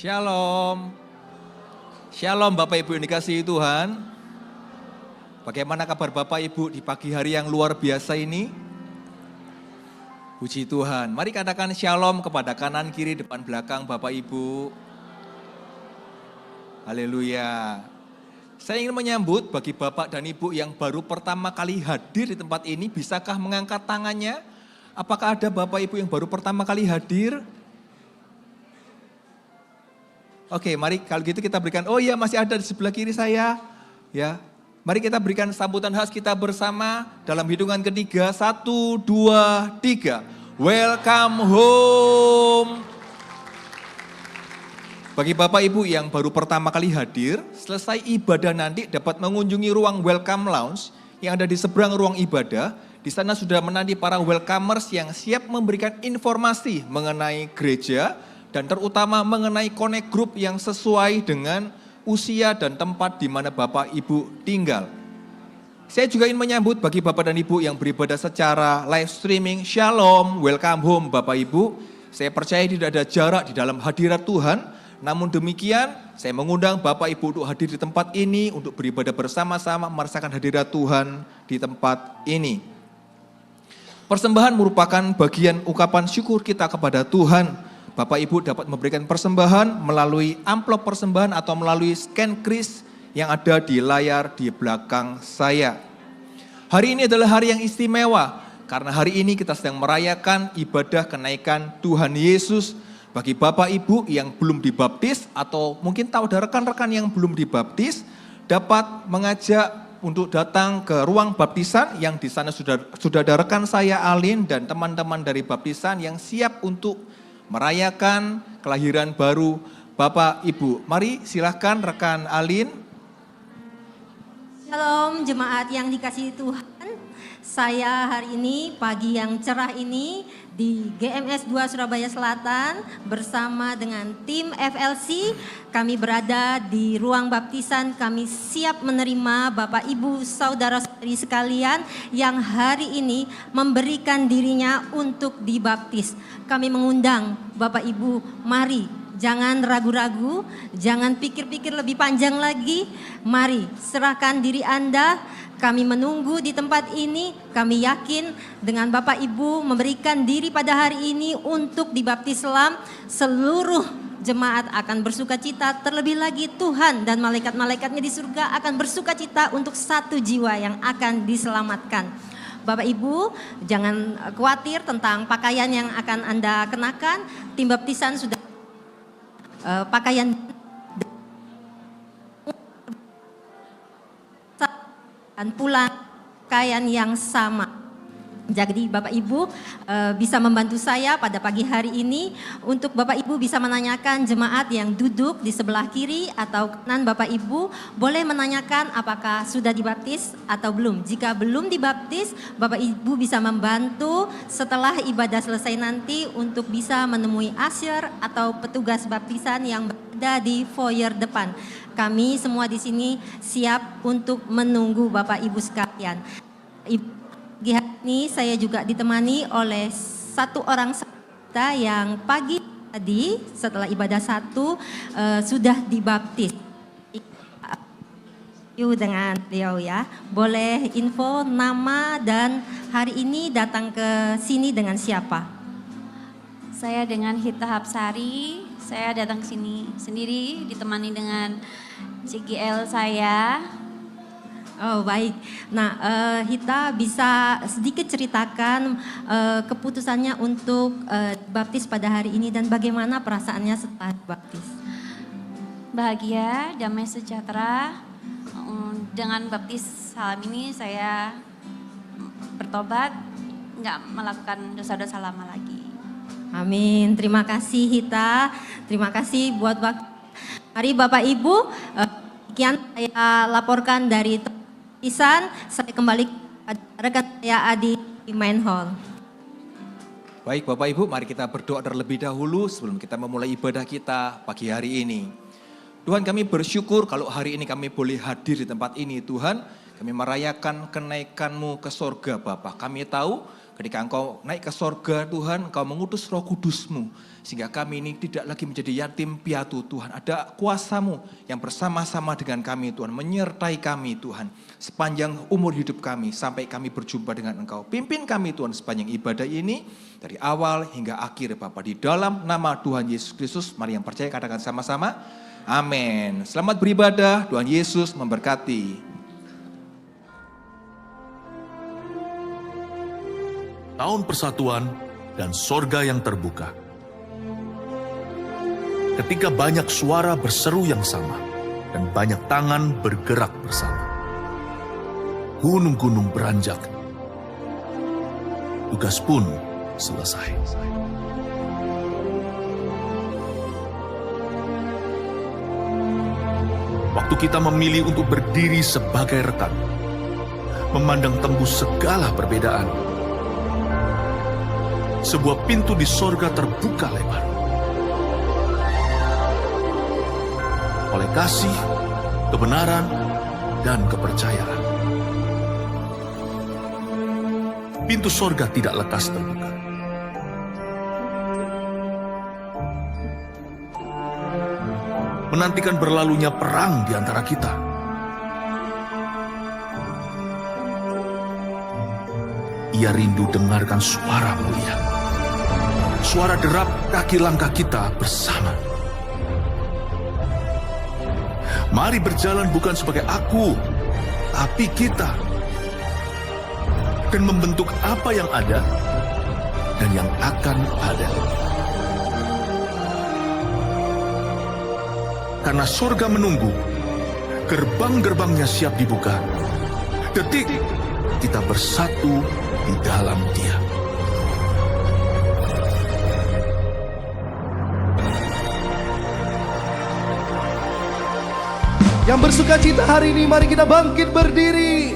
Shalom. Shalom Bapak Ibu yang dikasihi Tuhan. Bagaimana kabar Bapak Ibu di pagi hari yang luar biasa ini? Puji Tuhan. Mari katakan shalom kepada kanan, kiri, depan, belakang Bapak Ibu. Haleluya. Saya ingin menyambut bagi Bapak dan Ibu yang baru pertama kali hadir di tempat ini, bisakah mengangkat tangannya? Apakah ada Bapak Ibu yang baru pertama kali hadir? Oke, mari kalau gitu kita berikan, oh iya masih ada di sebelah kiri saya. Ya, mari kita berikan sambutan khas kita bersama dalam hitungan ketiga, 1, 2, 3. Welcome home. Bagi Bapak Ibu yang baru pertama kali hadir, selesai ibadah nanti dapat mengunjungi ruang welcome lounge yang ada di seberang ruang ibadah. Di sana sudah menanti para welcomers yang siap memberikan informasi mengenai gereja, dan terutama mengenai connect group yang sesuai dengan usia dan tempat di mana Bapak Ibu tinggal. Saya juga ingin menyambut bagi Bapak dan Ibu yang beribadah secara live streaming. Shalom, welcome home Bapak Ibu. Saya percaya tidak ada jarak di dalam hadirat Tuhan. Namun demikian, saya mengundang Bapak Ibu untuk hadir di tempat ini, untuk beribadah bersama-sama merasakan hadirat Tuhan di tempat ini. Persembahan merupakan bagian ungkapan syukur kita kepada Tuhan. Bapak Ibu dapat memberikan persembahan melalui amplop persembahan atau melalui scan kris yang ada di layar di belakang saya. Hari ini adalah hari yang istimewa karena hari ini kita sedang merayakan ibadah kenaikan Tuhan Yesus. Bagi Bapak Ibu yang belum dibaptis atau mungkin tahu ada rekan-rekan yang belum dibaptis, dapat mengajak untuk datang ke ruang baptisan yang di sana sudah ada rekan saya Alin dan teman-teman dari baptisan yang siap untuk merayakan kelahiran baru Bapak Ibu. Mari silahkan rekan Alin. Shalom jemaat yang dikasihi Tuhan. Saya hari ini pagi yang cerah ini di GMS 2 Surabaya Selatan bersama dengan tim FLC. Kami berada di ruang baptisan, kami siap menerima Bapak Ibu saudara-saudari sekalian yang hari ini memberikan dirinya untuk dibaptis. Kami mengundang Bapak Ibu, mari jangan ragu-ragu, jangan pikir-pikir lebih panjang lagi. Mari serahkan diri Anda. Kami menunggu di tempat ini, kami yakin dengan Bapak Ibu memberikan diri pada hari ini untuk dibaptis Islam, seluruh jemaat akan bersuka cita, terlebih lagi Tuhan dan malaikat-malaikatnya di surga akan bersuka cita untuk satu jiwa yang akan diselamatkan. Bapak Ibu jangan khawatir tentang pakaian yang akan Anda kenakan, tim baptisan sudah pakaian dan pulang pakaian yang sama. Jadi Bapak Ibu bisa membantu saya pada pagi hari ini untuk Bapak Ibu bisa menanyakan jemaat yang duduk di sebelah kiri atau kanan Bapak Ibu boleh menanyakan apakah sudah dibaptis atau belum. Jika belum dibaptis, Bapak Ibu bisa membantu setelah ibadah selesai nanti untuk bisa menemui usher atau petugas baptisan yang berada di foyer depan. Kami semua di sini siap untuk menunggu Bapak Ibu sekalian. Pagi hari ini saya juga ditemani oleh satu orang saudara yang pagi tadi setelah ibadah sudah dibaptis. Yuk dengan beliau ya. Boleh info nama dan hari ini datang ke sini dengan siapa? Saya dengan Hita Hapsari. Saya datang ke sini sendiri ditemani dengan CGL saya. Oh baik. Nah Hita bisa sedikit ceritakan keputusannya untuk baptis pada hari ini dan bagaimana perasaannya setelah baptis? Bahagia, damai sejahtera. Dengan baptis salam ini saya bertobat, nggak melakukan dosa-dosa lama lagi. Amin. Terima kasih Hita. Terima kasih buat waktu. Mari Bapak Ibu, sekian saya laporkan dari baptisan. Saya kembali kepada rekan saya Adi di main hall. Baik Bapak Ibu, mari kita berdoa terlebih dahulu sebelum kita memulai ibadah kita pagi hari ini. Tuhan, kami bersyukur kalau hari ini kami boleh hadir di tempat ini Tuhan. Kami merayakan kenaikan-Mu ke sorga Bapa. Kami tahu Ketika Engkau naik ke sorga Tuhan, Engkau mengutus Roh Kudus-Mu, sehingga kami ini tidak lagi menjadi yatim piatu Tuhan. Ada kuasa-Mu yang bersama-sama dengan kami Tuhan, menyertai kami Tuhan, sepanjang umur hidup kami, sampai kami berjumpa dengan Engkau. Pimpin kami Tuhan sepanjang ibadah ini, dari awal hingga akhir Bapa. Di dalam nama Tuhan Yesus Kristus, mari yang percaya katakan sama-sama, amin. Selamat beribadah, Tuhan Yesus memberkati. Tahun Persatuan dan Sorga yang Terbuka. Ketika banyak suara berseru yang sama dan banyak tangan bergerak bersama, gunung-gunung beranjak. Tugas pun selesai. Waktu kita memilih untuk berdiri sebagai rekan, memandang tembus segala perbedaan, sebuah pintu di sorga terbuka lebar. Oleh kasih, kebenaran, dan kepercayaan. Pintu sorga tidak lekas terbuka. Menantikan berlalunya perang di antara kita. Ia rindu dengarkan suara mulia. Suara derap kaki langkah kita bersama. Mari berjalan bukan sebagai aku, tapi kita. Dan membentuk apa yang ada dan yang akan ada. Karena surga menunggu, gerbang-gerbangnya siap dibuka. Detik, kita bersatu di dalam Dia. Yang bersuka cita hari ini, mari kita bangkit berdiri.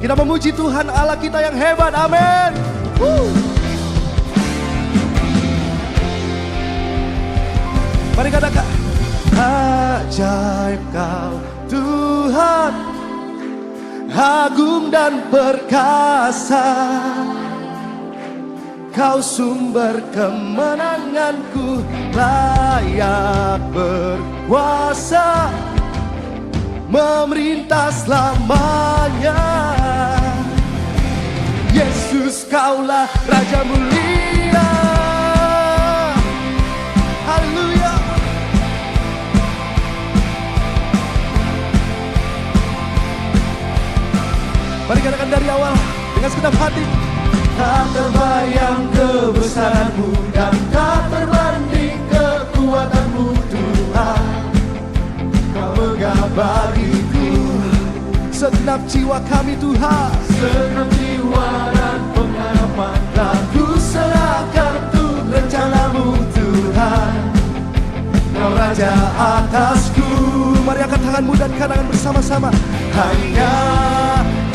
Kita memuji Tuhan Allah kita yang hebat, amin. Mari katakan, ajaib Kau Tuhan, agung dan perkasa. Kau sumber kemenanganku, layak berkuasa, memerintah selamanya. Yesus, Kaulah Raja mulia. Haleluya. Mari katakan dari awal dengan segenap hati. Tak terbayang kebesaran-Mu dan tak terbanding kekuatan-Mu Tuhan. Kau megah bagiku segenap jiwa kami Tuhan, segenap jiwa dan pengharapan telah ku serahkan untuk rencana-Mu Tuhan. Kau Raja atasku. Mari angkat tanganmu dan katakan bersama-sama, hanya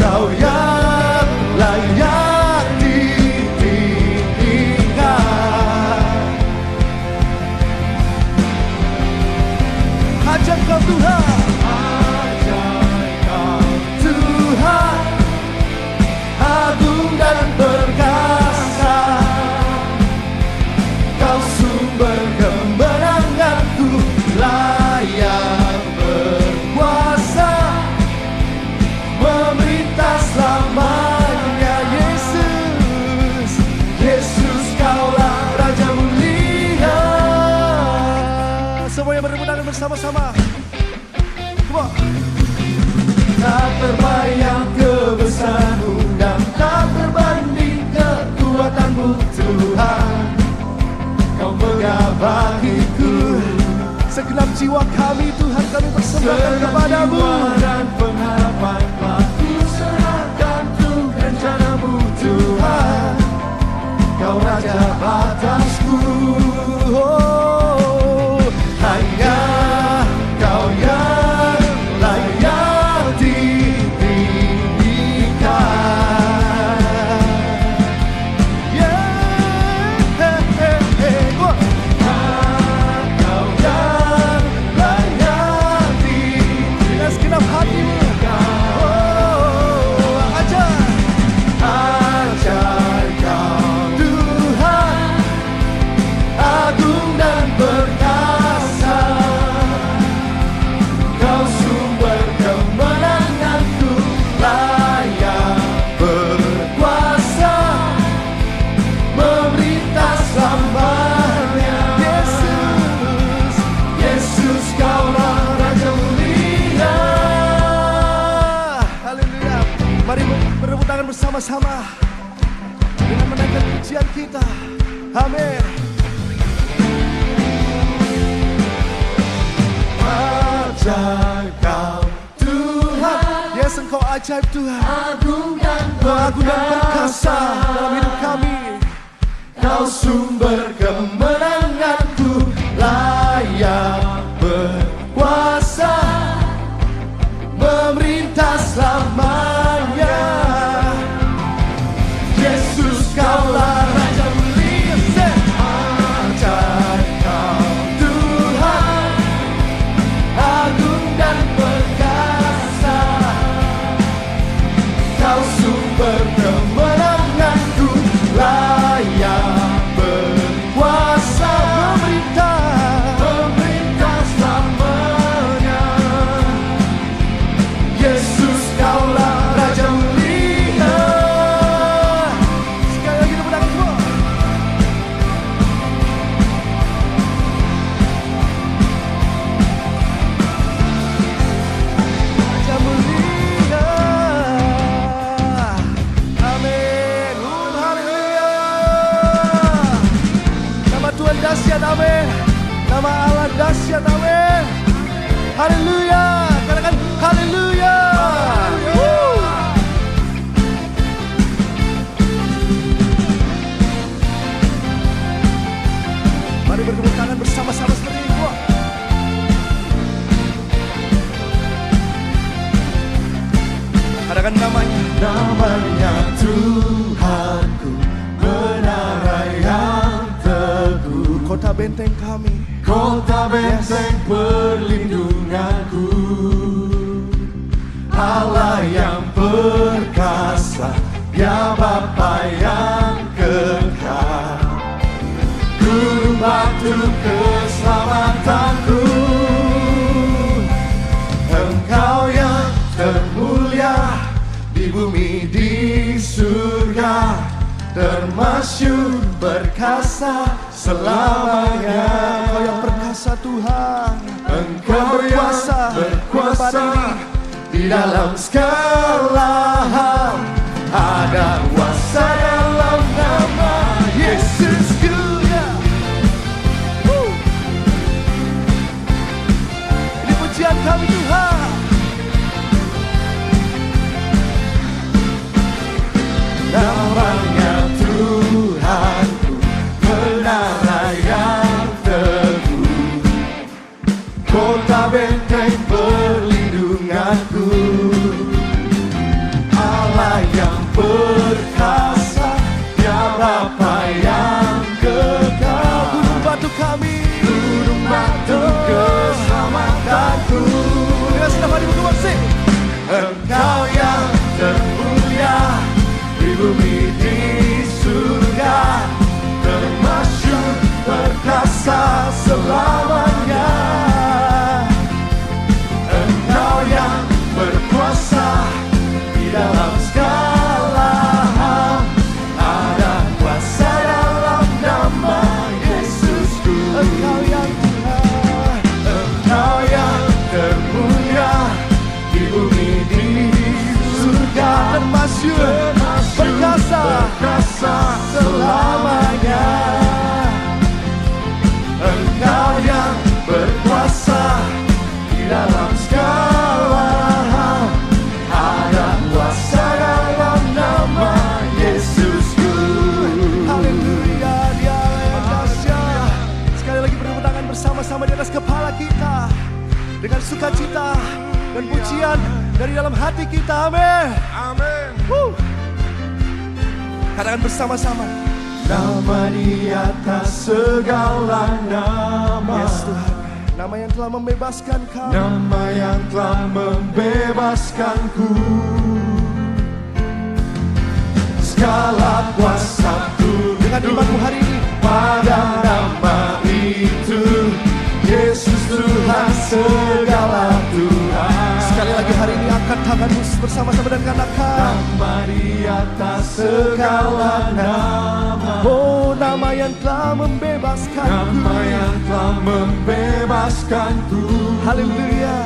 Kau yang layak ditinggikan. Ajaib Kau Tuhan, ajaib Kau Tuhan, agung dan perkasa. Kau sumber kemenanganku, layak berkuasa, memerintah selamanya. Yesus, Yesus, Kaulah Raja mulia. Semuanya bertepuk tangan bersama-sama. Tak terbayang kebesaran-Mu dan tak terbanding kekuatan-Mu Tuhan. Kau megah bagiku segenap jiwa kami Tuhan, kami persembahkan kepada-Mu. Dan pengharapan aku serahkan untuk rencana-Mu Tuhan. Kau Raja atasku. Hanya Kau yang layak ditinggikan. Kau yang layak ditinggikan. Dengan segenap hatimu. bersama-sama dengan menaikkan pujian kita. Amin. Ajaib Kau Tuhan, yes Engkau ajaib Tuhan, agung dan perkasa dalam hidup kami. Kau sumber kemenanganku, layak berkuasa, memerintah selamanya. Yesus Kaulah Raja mulia, ajaib Kau Tuhan, agung dan perkasa. Kau sumber kemenanganku, layak berkuasa, memerintah selamanya. Yesus Kaulah Raja mulia. Sekali lagi tepuk tangan semua. Raja mulia. Amin. Haleluya. Nama Tuhan dahsyat, amin. Nama Allah dahsyat, amin. Haleluya. Katakan haleluya. Woo. Mari bertepuk tangan bersama-sama seperti ini. Wah. Katakan namanya. Namanya Tuhanku, menara yang teguh, kota benteng kami, kota benteng perlindunganku, Allah yang perkasa, ya Bapa yang kekal, gunung batu keselamatanku. Engkau yang termulia di bumi di surga, termasyur berkasa selamanya. Engkau yang perkasa Tuhan, Engkau yang berkuasa di dalam segala hal. Ada kuasa dalam nama Yesusku. Ini pujian kami Tuhan. Namanya Tuhanku, menara yang teguh, kota benteng perlindunganku, Allah yang perkasa, ya Bapa yang kekal, gunung batu kami, gunung batu keselamatanku. Dengan senang hati berdoa, Engkau yang termulia di bumi di surga, termasyur perkasa selamanya. Engkau yang berkuasa di dalam segala hal, ada kuasa dalam nama Yesusku. Engkau yang Tuhan, Engkau yang termulia di bumi di surga, termasyur perkasa selamanya. Engkau yang berkuasa di dalam segala hal, ada kuasa dalam nama Yesusku. Haleluya, Dia yang dahsyat. Sekali lagi bertepuk tangan bersama-sama di atas kepala kita dengan sukacita dan pujian dari dalam hati kita. Amin. Amin. Katakan bersama-sama. Nama di atas segala nama. Yes Tuhan. Nama yang telah membebaskan kami. Nama yang telah membebaskanku. Segala kuasaku dengan imanku hari ini pada nama itu, Yesus Tuhan segala Tuhan. Sekali lagi hari ini angkat tanganmu bersama-sama dan katakan, nama di atas segala nama. Oh, nama yang telah membebaskanku. Nama yang telah membebaskanku. Haleluya.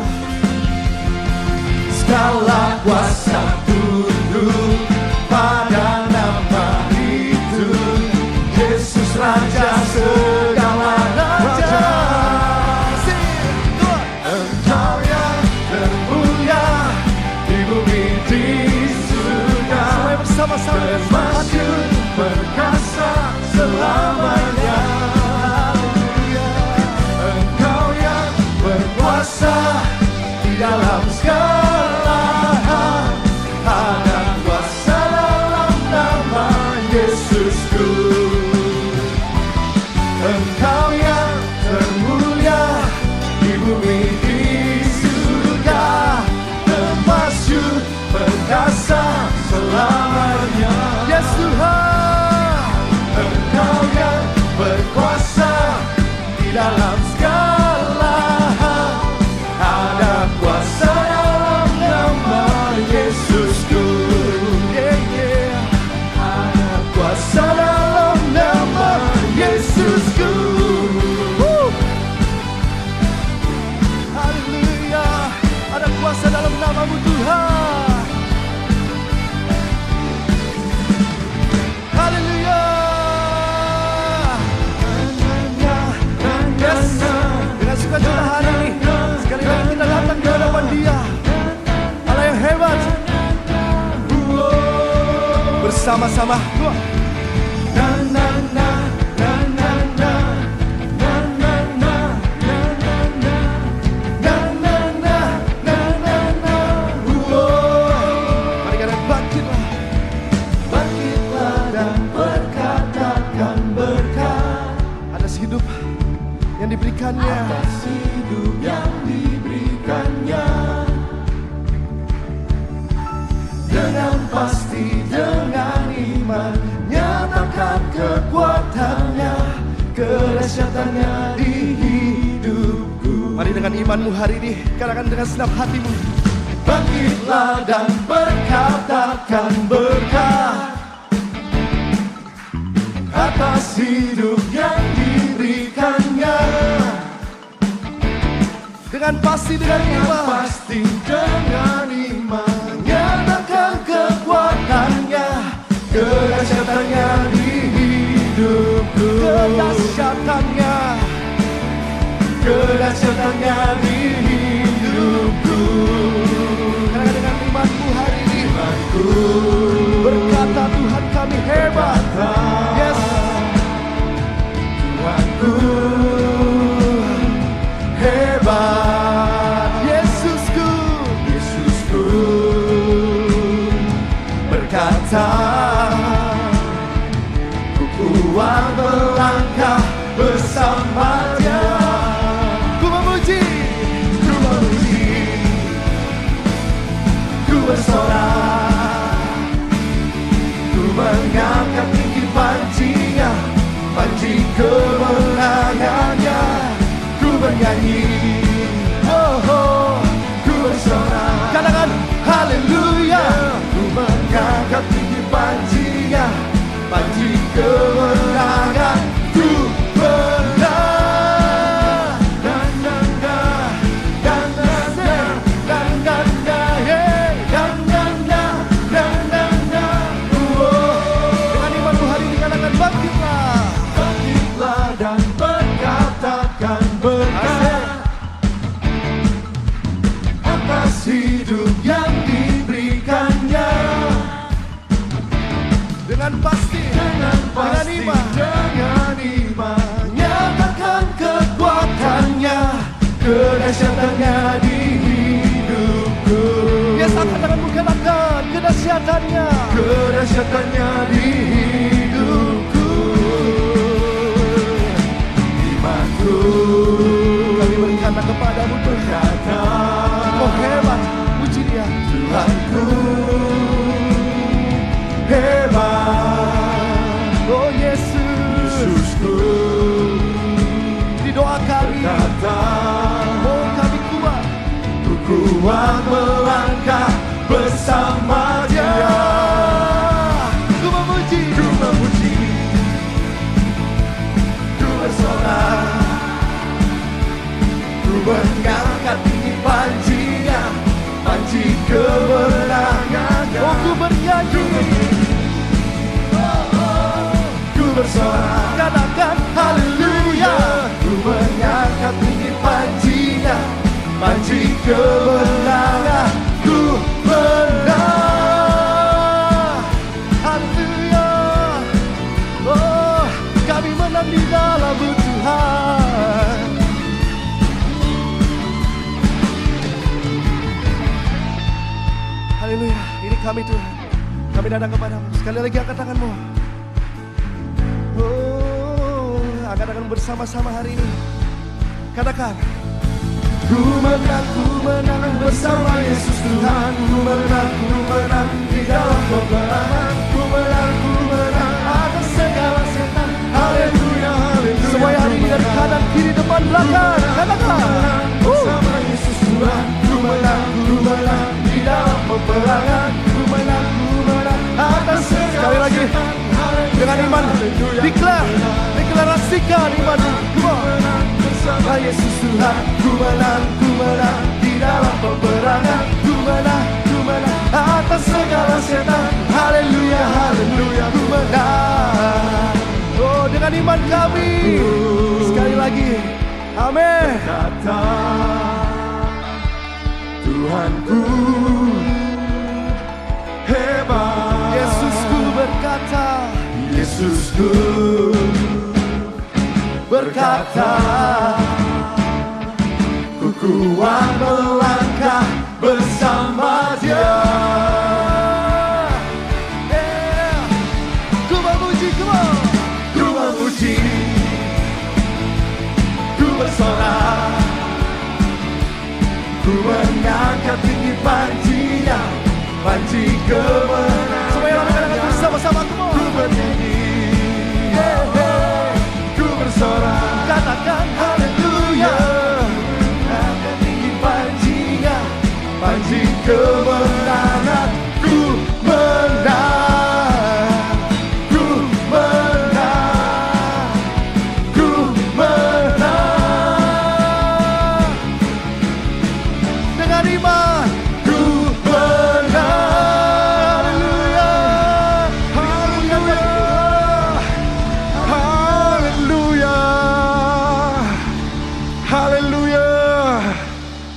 Segala kuasa tunduk bumi di surga, termasyur perkasa selamanya. Yes Tuhan, Engkau yang berkuasa di dalam segala hal. Ada kuasa dalam nama Yesusku. Ada kuasa dalam nama Yesusku. Haleluya. Ada kuasa dalam namamu Tuhan. Haleluya. Yes. Dengan sukacita hari ini, sekali lagi kita datang di hadapan Dia, Allah yang hebat. Bersama-sama. Mari kalian bangkitlah. Bangkitlah dan berkatakan berkat atas hidup yang diberikannya. Atas hidup yang diberikannya. Dengan pasti, dengan iman, nyatakan kekuatannya, kedahsyatannya di hidupku. Mari dengan imanmu hari ini, katakan dengan senap hatimu. Bangkitlah dan berkatakan berkat atas hidup yang diberikannya. Dengan pasti, dengan iman, pasti dengan iman, nyatakan kekuatannya, kedahsyatannya di hidupku. Kedahsyatannya, kedahsyatannya di hidupku. Karena dengan imanku hari ini, imanku berkata Tuhan kami hebat. Yes, Tuhanku hebat. Yesusku, Yesusku berkata, ku kuat melangkah bersama Dia. Ku memuji, ku memuji, ku bersorak, ku mengangkat tinggi pancinya, panci kemenangannya. Ku bernyanyi, oh, oh, ku bersorak, katakan haleluya. Ku mengangkat tinggi pancinya, panci kemenangan. Ku menang, dan dengan imanmu hari ini katakan bangkitlah, bangkitlah dan berkatakan berkat atas hidup yang diberikannya. Dengan pasti, dengan iman, nyatakan kekuatannya, kedahsyatannya di hidupku. Yes, angkat tanganmu, katakan kedahsyatannya, kedahsyatannya di hidupku. Imanku kami berkata kepadamu berkata, oh hebat, puji Dia. Tuhanku hebat, oh Yesus, Yesusku. Di doa kami berkata, oh kami kuat, ku kuat melangkah bersama Dia. Ku memuji, ku bersorak, ku mengangkat tinggi pancinya, panci kemenangannya. Oh ku bernyanyi, ku bersorak, katakan haleluya. Ku mengangkat tinggi pancinya, panci kemenangan. Ku menang, haleluya. Oh kami menang di dalam Tuhan. Haleluya, ini kami Tuhan. Kami datang kepadamu. Sekali lagi angkat tanganmu. Oh, angkat tangan bersama-sama hari ini. Katakan, ku menang bersama Yesus Tuhan. Ku menang di dalam peperangan. Ku menang atas segala setan. Haleluya, haleluya. Semua hari ini dari kanan, kiri, depan, belakang. Katakan bersama Yesus Tuhan. Ku menang di dalam peperangan. Ku menang atas segala sekali lagi dengan iman. Deklarasikan iman. Bersama Yesus Tuhan. Ku menang di dalam peperangan. Ku menang atas segala setan. Haleluya, haleluya. Ku menang. Oh, dengan iman kami. Sekali lagi. Amin. Kata Tuhanku hebat. Yesusku berkata. Yesusku berkata, ku kuat melangkah bersama Dia. Yeah. Ku memuji, ku memuji, ku bersorak, ku mengangkat tinggi panjinya, panji kemenangan. Semua yang akan bersama-sama ku bernyanyi. Katakan haleluya. Angkat tinggi panjinya, panji kemenangan. Ku menang, ku menang, ku menang. Dengan iman ku menang. Haleluya, haleluya, haleluya,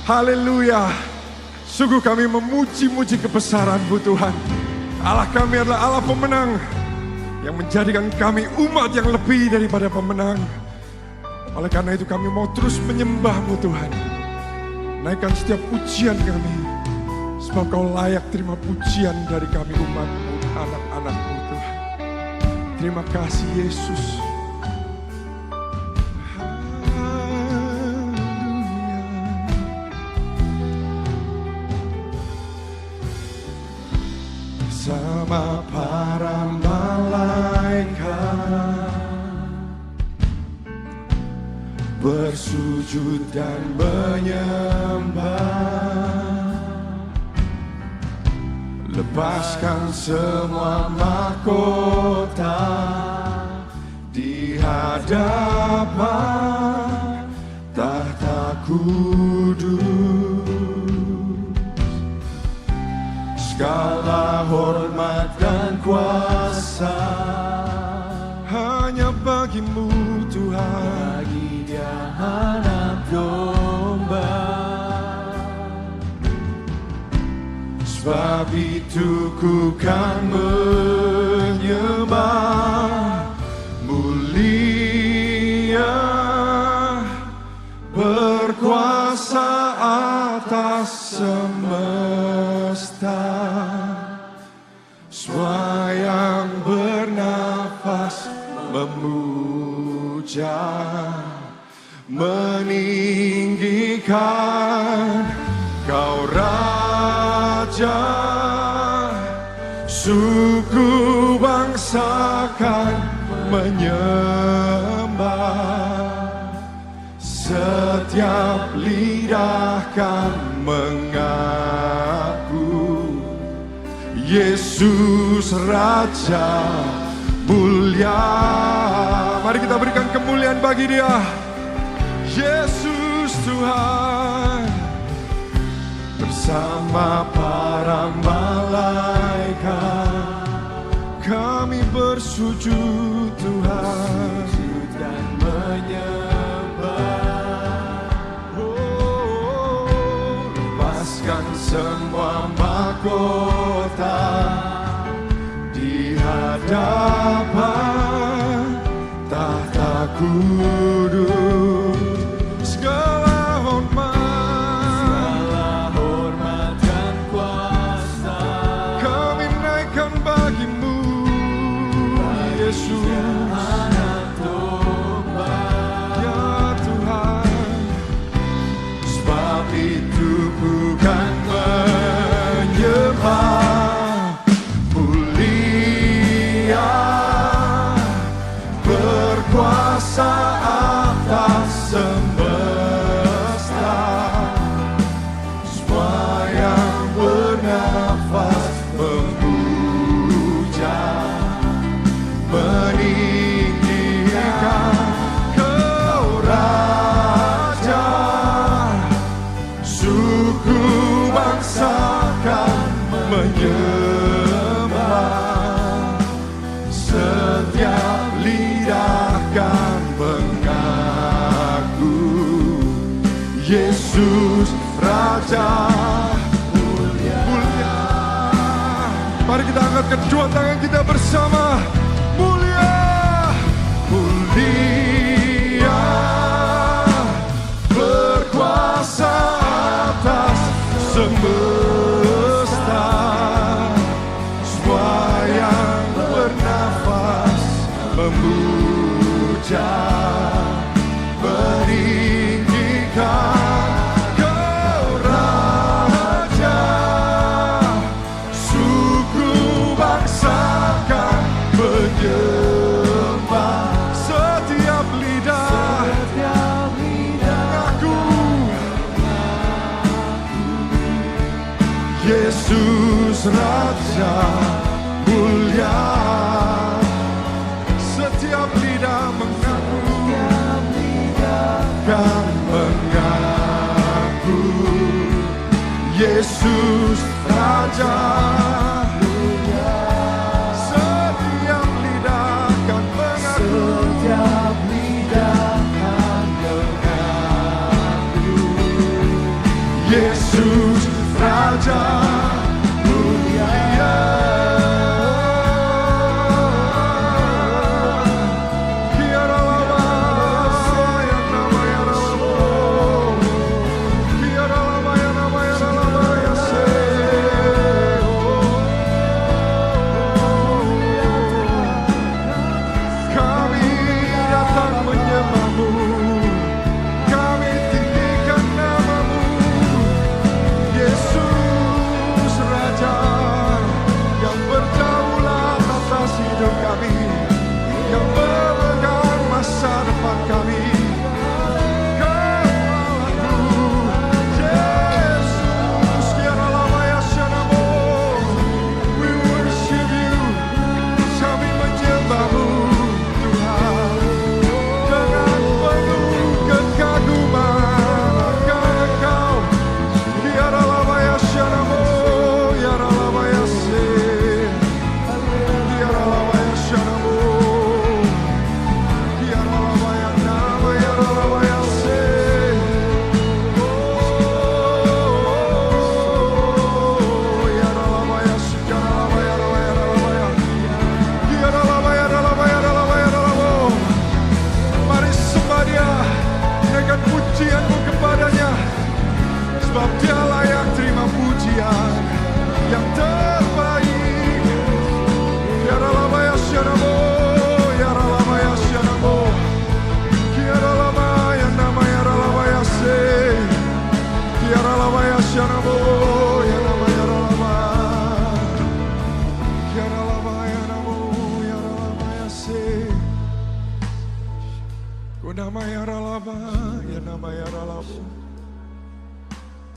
haleluya. Sungguh kami memuji-muji kebesaran-Mu Tuhan. Allah kami adalah Allah pemenang yang menjadikan kami umat yang lebih daripada pemenang. Oleh karena itu kami mau terus menyembah-Mu Tuhan. Naikkan setiap pujian kami, sebab Kau layak terima pujian dari kami umat-Mu, anak-anak-Mu Tuhan. Terima kasih Yesus. Bersama para malaikat bersujud dan menyembah, lepaskan semua mahkota di hadapan tahta kudus. Segala hormat dan kuasa hanya bagi-Mu Tuhan. Bagi Dia anak domba. Sebab itu ku kan menyembah, mulia, berkuasa atas semesta. Semua yang bernafas memuja, meninggikan Kau Raja. Suku bangsa kan menyembah, setiap lidah kan mengaku Yesus Raja mulia. Mari kita berikan kemuliaan bagi Dia. Yesus Tuhan. Bersama para malaikat kami bersujud Tuhan dan menyembah. Lepaskan semua mahkota di hadapan tahta kudus. Segala hormat dan kuasa kami naikkan bagi-Mu Yesus. Sebab Yesus Raja mulia. Mari kita angkat kedua tangan kita bersama. Mulia, mulia, berkuasa atas semesta. Semua yang bernafas memuja, meninggikan Kau Raja. Suku bangsa kan menyembah, setiap lidah mengaku Yesus Raja mulia. Setiap lidah mengaku, kan mengaku Yesus Raja mulia. Setiap lidah kan mengaku, setiap lidah kan mengaku Yesus Raja mulia. Pujianmu kepadanya, sebab Dia layak terima pujian yang terbaik. Ya Ralaba ya Syanamo, ya Ralaba ya Syanamo, ya Ralaba ya nama ya Ralaba ya se, ya Ralaba ya Syanamo, ya nama ya Ralaba, ya Ralaba ya namo, ya Ralaba ya se, ku nama ya Ralaba. Namaya Ralaba,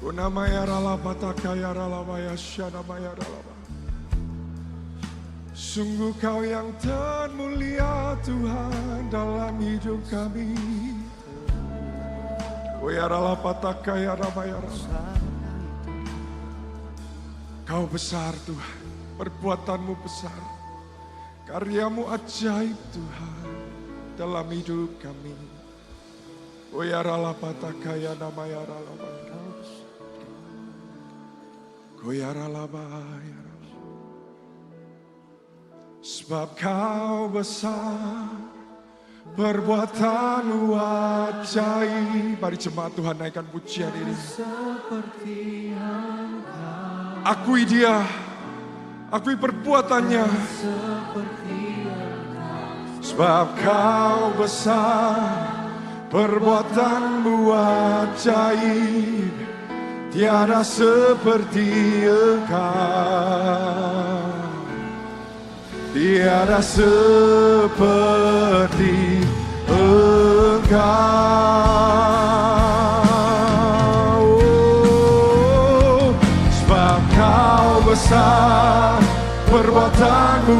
ku namaya Ralaba, takaya Ralaba ya Syanamaya Ralaba. Sungguh Kau yang termulia Tuhan dalam hidup kami. Oh ya Ralaba, takaya Ralaba. Kau besar Tuhan, perbuatanmu besar, karyamu ajaib Tuhan dalam hidup kami. Oh ya Ralaba, takaya namaya Ralaba. Oh ya Ralaba, ya Ralaba. Sebab Kau besar, perbuatanmu ajaib. Mari jemaat Tuhan naikkan pujian ini. Akui Dia, akui perbuatannya. Sebab Kau besar, perbuatanmu ajaib, tiada seperti Engkau, tiada seperti Engkau. Oh, sebab Kau besar, perbuatanmu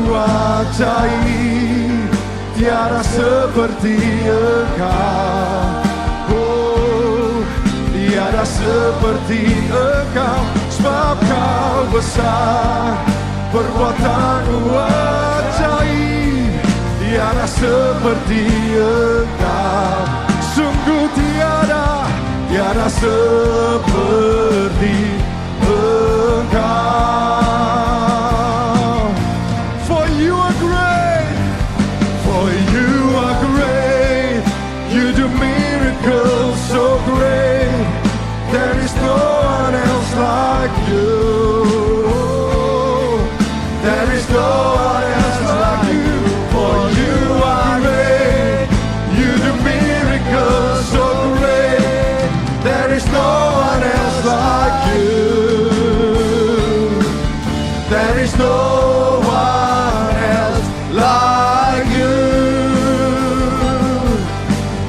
ajaib, tiada seperti Engkau. Oh, tiada seperti Engkau. Sebab Kau besar, perbuatanmu ajaib, tiada seperti Engkau. Sungguh tiada tiada seperti Engkau. For you are great, for you are great, you do miracles so great, there is no one else like you. There is no one else like you, for you are great, you do miracles so great, there is no one else like you. There is no one else like you.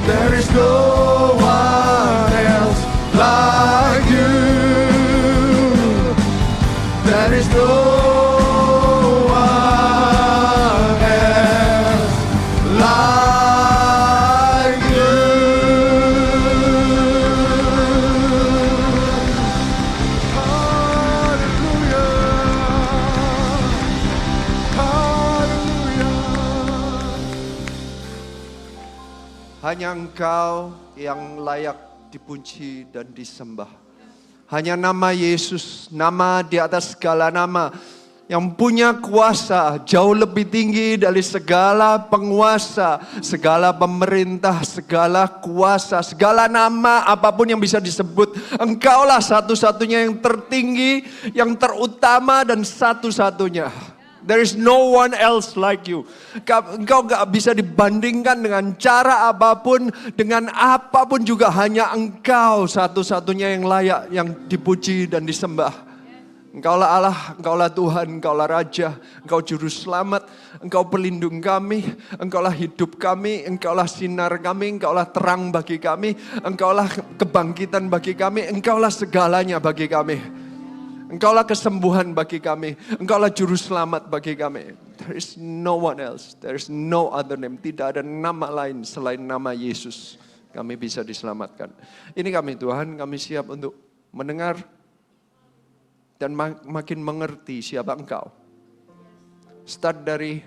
There is no one else like you. There is no one else like you. Hallelujah. Hallelujah. Hanya Engkau yang layak dipuji dan disembah. Hanya nama Yesus, nama di atas segala nama, yang punya kuasa jauh lebih tinggi dari segala penguasa, segala pemerintah, segala kuasa, segala nama apapun yang bisa disebut. Engkaulah satu-satunya yang tertinggi, yang terutama dan satu-satunya. There is no one else like you. Engkau gak bisa dibandingkan dengan cara apapun, dengan apapun juga, hanya Engkau satu-satunya yang layak, yang dipuji dan disembah. Engkaulah Allah, Engkaulah Tuhan, Engkaulah Raja, Engkau Juru Selamat, Engkau pelindung kami, Engkaulah hidup kami, Engkaulah sinar kami, Engkaulah terang bagi kami, Engkaulah kebangkitan bagi kami, Engkaulah segalanya bagi kami. Engkaulah kesembuhan bagi kami, Engkaulah Juru Selamat bagi kami. There is no one else, there is no other name. Tidak ada nama lain selain nama Yesus kami bisa diselamatkan. Ini kami Tuhan, kami siap untuk mendengar dan makin mengerti siapa Engkau. Start dari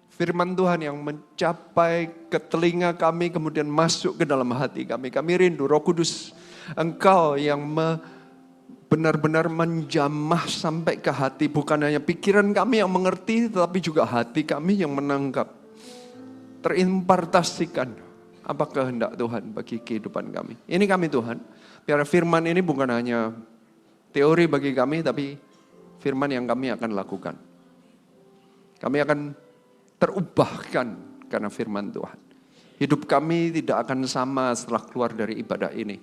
firman Tuhan yang mencapai ke telinga kami, kemudian masuk ke dalam hati kami. Kami rindu Roh Kudus, Engkau yang benar-benar menjamah sampai ke hati. Bukan hanya pikiran kami yang mengerti, tetapi juga hati kami yang menangkap. Terimpartasikan apa kehendak Tuhan bagi kehidupan kami. Ini kami Tuhan, biar firman ini bukan hanya teori bagi kami, tapi firman yang kami akan lakukan. Kami akan terubahkan karena firman Tuhan. Hidup kami tidak akan sama setelah keluar dari ibadah ini.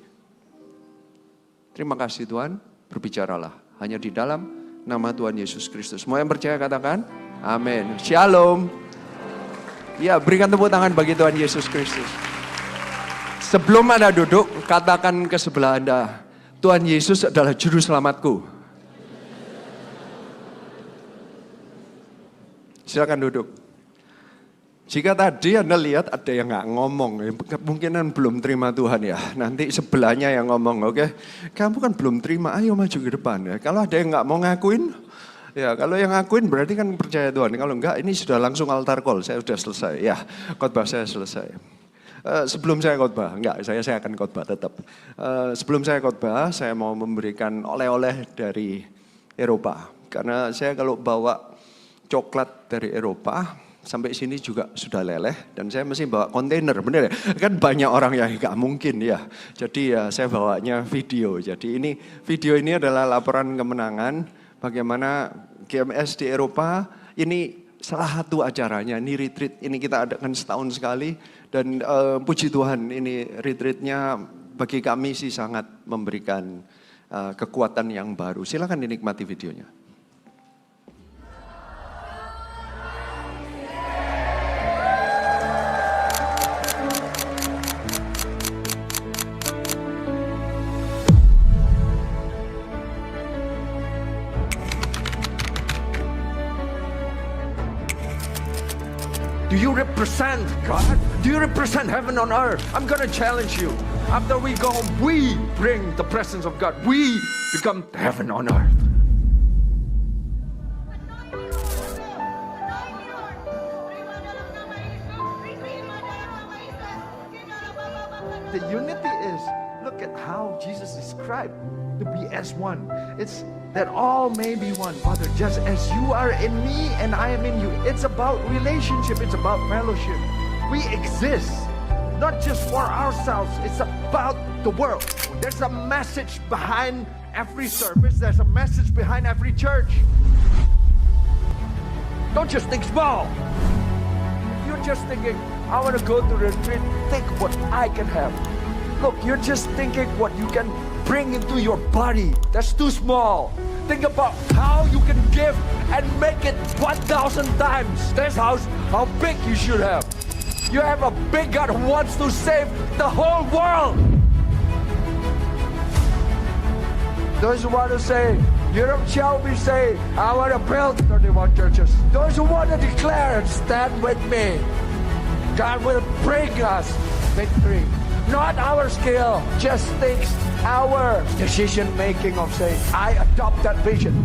Terima kasih Tuhan, berbicaralah hanya di dalam nama Tuhan Yesus Kristus. Semua yang percaya katakan, amin. Shalom. Ya, berikan tepuk tangan bagi Tuhan Yesus Kristus. Sebelum Anda duduk, katakan ke sebelah Anda, Tuhan Yesus adalah Juru Selamatku. Silakan duduk. Jika tadi Anda lihat ada yang gak ngomong, kemungkinan belum terima Tuhan ya. Nanti sebelahnya yang ngomong, oke? Kamu kan belum terima, ayo maju ke depan ya. Kalau ada yang gak mau ngakuin, ya kalau yang ngakuin berarti kan percaya Tuhan. Kalau enggak, ini sudah langsung altar call, saya sudah selesai. Ya, khotbah saya selesai. Sebelum saya khotbah, enggak, saya akan khotbah tetap. Sebelum saya khotbah, saya mau memberikan oleh-oleh dari Eropa. Karena saya kalau bawa coklat dari Eropa, sampai sini juga sudah leleh dan saya mesti bawa kontainer, bener ya? Kan banyak orang yang gak mungkin ya. Jadi ya saya bawanya video. Jadi ini video ini adalah laporan kemenangan bagaimana GMS di Eropa. Ini salah satu acaranya, ini retreat. Ini kita adakan setahun sekali dan puji Tuhan ini retreatnya bagi kami sih sangat memberikan kekuatan yang baru. Silakan dinikmati videonya. Do you represent God? Do you represent heaven on earth? I'm gonna challenge you. After we go home, we bring the presence of God. We become heaven on earth. The unity is, look at Jesus described to be as one. It's that all may be one, Father, just as you are in me and I am in you. It's about relationship, it's about fellowship. We exist, not just for ourselves, it's about the world. There's a message behind every service, there's a message behind every church. Don't just think small. You're just thinking, I want to go to the retreat, think what I can have. Look, you're just thinking what you can bring into your body. That's too small. Think about how you can give and make it 1,000 times. That's how big you should have. You have a big God who wants to save the whole world. Those who want to say, Europe shall be saved, I want to build 31 churches. Those who want to declare and stand with me, God will bring us victory. Not our skill, just takes our decision making of saying, I adopt that vision.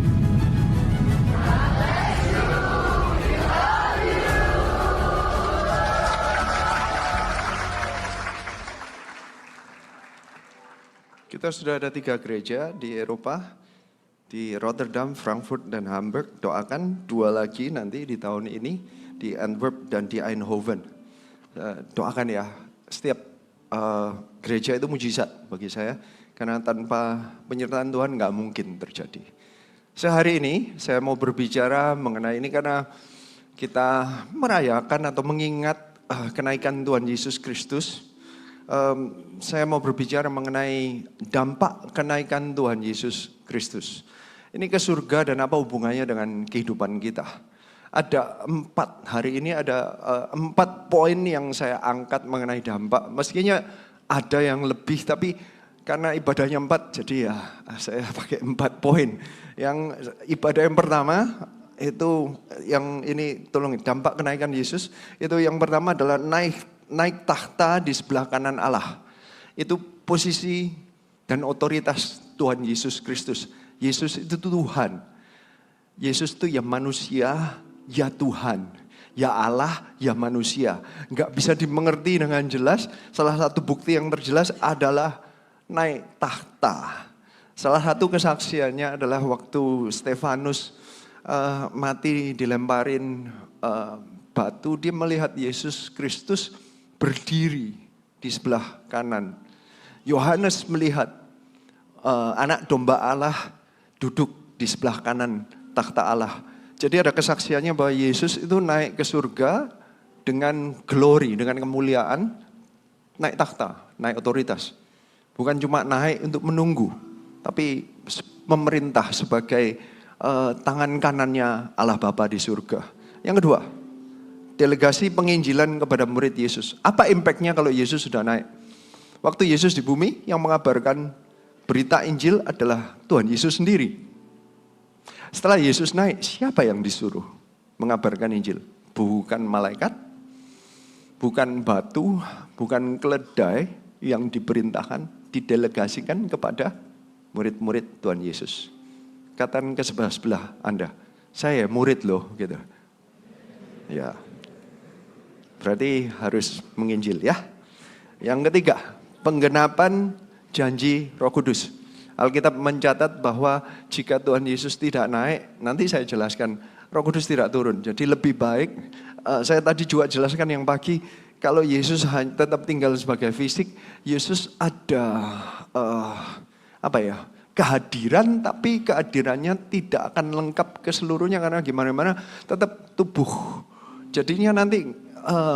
Kita sudah ada 3 gereja di Eropa, di Rotterdam, Frankfurt, dan Hamburg. Doakan 2 lagi nanti di tahun ini, di Antwerp dan di Eindhoven. Doakan ya, setiap gereja itu mujizat bagi saya, karena tanpa penyertaan Tuhan nggak mungkin terjadi. Sehari ini saya mau berbicara mengenai ini karena kita merayakan atau mengingat kenaikan Tuhan Yesus Kristus. Saya mau berbicara mengenai dampak kenaikan Tuhan Yesus Kristus. Ini ke surga dan apa hubungannya dengan kehidupan kita. Ada 4, hari ini ada 4 poin yang saya angkat mengenai dampak. Mestinya ada yang lebih, tapi karena ibadahnya 4, jadi ya saya pakai 4 poin. Yang ibadah yang pertama, itu yang ini tolong, dampak kenaikan Yesus. Itu yang pertama adalah naik tahta di sebelah kanan Allah. Itu posisi dan otoritas Tuhan Yesus Kristus. Yesus itu Tuhan. Yesus itu ya manusia, ya Tuhan, ya Allah, ya manusia. Enggak bisa dimengerti dengan jelas. Salah satu bukti yang terjelas adalah naik tahta. Salah satu kesaksiannya adalah waktu Stefanus mati dilemparin batu, dia melihat Yesus Kristus berdiri di sebelah kanan. Yohanes melihat anak domba Allah duduk di sebelah kanan takhta Allah. Jadi ada kesaksiannya bahwa Yesus itu naik ke surga dengan glory, dengan kemuliaan, naik takhta, naik otoritas. Bukan cuma naik untuk menunggu, tapi memerintah sebagai tangan kanannya Allah Bapa di surga. Yang kedua, delegasi penginjilan kepada murid Yesus. Apa impactnya kalau Yesus sudah naik? Waktu Yesus di bumi, yang mengabarkan berita Injil adalah Tuhan Yesus sendiri. Setelah Yesus naik, siapa yang disuruh mengabarkan Injil? Bukan malaikat, bukan batu, bukan keledai yang diperintahkan, didelegasikan kepada murid-murid Tuhan Yesus. Katakan ke sebelah Anda, saya murid loh, gitu. Ya, berarti harus menginjil ya. Yang ketiga, penggenapan janji Roh Kudus. Alkitab mencatat bahwa jika Tuhan Yesus tidak naik, nanti saya jelaskan, Roh Kudus tidak turun. Jadi lebih baik, saya tadi juga jelaskan yang pagi, kalau Yesus tetap tinggal sebagai fisik, Yesus ada kehadiran, tapi kehadirannya tidak akan lengkap keseluruhnya karena gimana-mana tetap tubuh. Jadinya nanti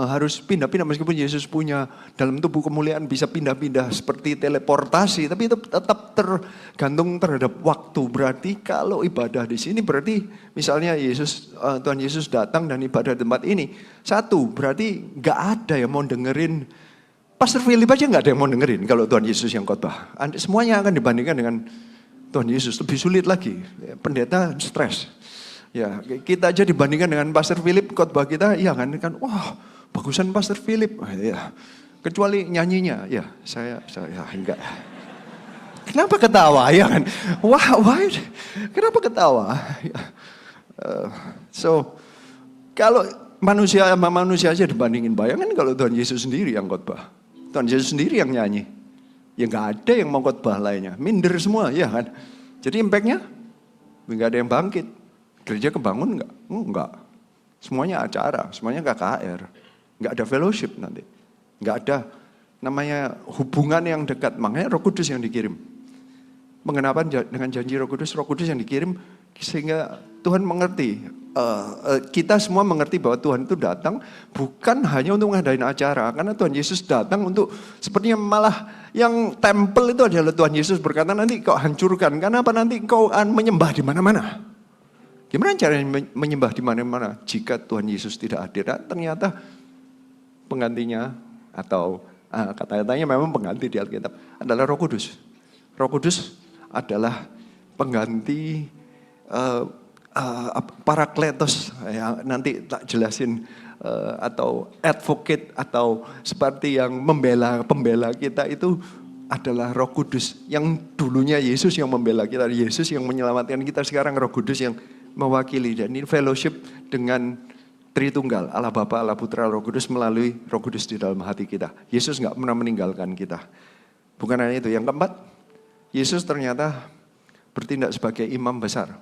harus pindah-pindah, meskipun Yesus punya dalam tubuh kemuliaan bisa pindah-pindah seperti teleportasi, tapi itu tetap tergantung terhadap waktu. Berarti kalau ibadah di sini berarti misalnya Tuhan Yesus datang dan ibadah di tempat ini, satu berarti nggak ada yang mau dengerin. Pastor Philip aja nggak ada yang mau dengerin kalau Tuhan Yesus yang khotbah. Semuanya akan dibandingkan dengan Tuhan Yesus, lebih sulit lagi. Pendeta stres. Ya, kita aja dibandingkan dengan Pastor Philip khotbah kita, iya kan, wah bagusan Pastor Philip, ya. Kecuali nyanyinya, ya saya enggak. Kenapa ketawa, ya kan? Why? Kenapa ketawa? Kalau manusia sama manusia aja dibandingin, bayangkan kalau Tuhan Yesus sendiri yang khotbah, Tuhan Yesus sendiri yang nyanyi, Ya nggak ada yang mau khotbah lainnya, minder semua, ya kan? Jadi impactnya nggak ada yang bangkit. Gereja kebangun nggak? Enggak. Semuanya acara, semuanya KKR, nggak ada fellowship nanti, nggak ada namanya hubungan yang dekat. Makanya Roh Kudus yang dikirim. Mengenapan dengan janji Roh Kudus yang dikirim sehingga Tuhan mengerti. Kita semua mengerti bahwa Tuhan itu datang bukan hanya untuk ngadain acara, karena Tuhan Yesus datang untuk sepertinya malah yang tempel itu adalah Tuhan Yesus berkata nanti kau hancurkan, karena apa, nanti kau akan menyembah di mana-mana. Gimana caranya menyembah di mana-mana jika Tuhan Yesus tidak hadir? Ternyata penggantinya atau kata-katanya memang pengganti di Alkitab adalah Roh Kudus. Roh Kudus adalah pengganti parakletos, yang nanti tak jelasin, atau advocate, atau seperti yang pembela kita itu adalah Roh Kudus. Yang dulunya Yesus yang membela kita, Yesus yang menyelamatkan kita, sekarang Roh Kudus yang mewakili. Dan ini fellowship dengan Tritunggal, Allah Bapa, Allah Putra, Roh Kudus melalui Roh Kudus di dalam hati kita. Yesus gak pernah meninggalkan kita. Bukan hanya itu, yang keempat, Yesus ternyata bertindak sebagai imam besar.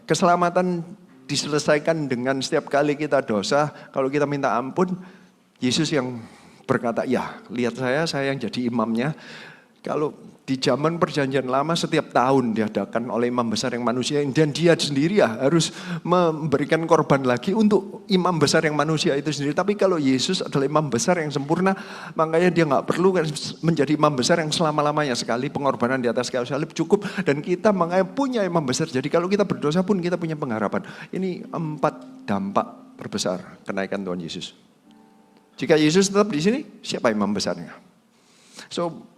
Keselamatan diselesaikan dengan setiap kali kita dosa, kalau kita minta ampun, Yesus yang berkata, ya lihat saya yang jadi imamnya. Kalau di zaman perjanjian lama setiap tahun diadakan oleh imam besar yang manusia, dan dia sendiri ya harus memberikan korban lagi untuk imam besar yang manusia itu sendiri. Tapi kalau Yesus adalah imam besar yang sempurna, makanya dia gak perlu menjadi imam besar yang selama-lamanya. Sekali pengorbanan di atas kayu salib cukup, dan kita makanya punya imam besar. Jadi kalau kita berdosa pun kita punya pengharapan. Ini 4 dampak terbesar kenaikan Tuhan Yesus. Jika Yesus tetap di sini, siapa imam besarnya? So,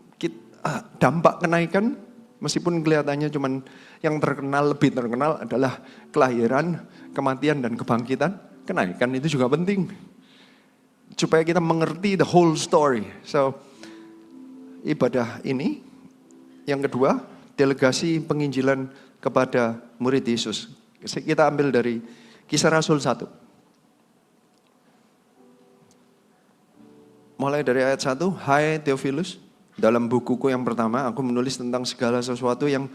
dampak kenaikan, meskipun kelihatannya cuman yang terkenal, lebih terkenal adalah kelahiran, kematian, dan kebangkitan. Kenaikan itu juga penting, supaya kita mengerti the whole story. So, ibadah ini, yang kedua, delegasi penginjilan kepada murid Yesus. Kita ambil dari Kisah Rasul 1. Mulai dari ayat 1, Hai Theophilus, dalam bukuku yang pertama aku menulis tentang segala sesuatu yang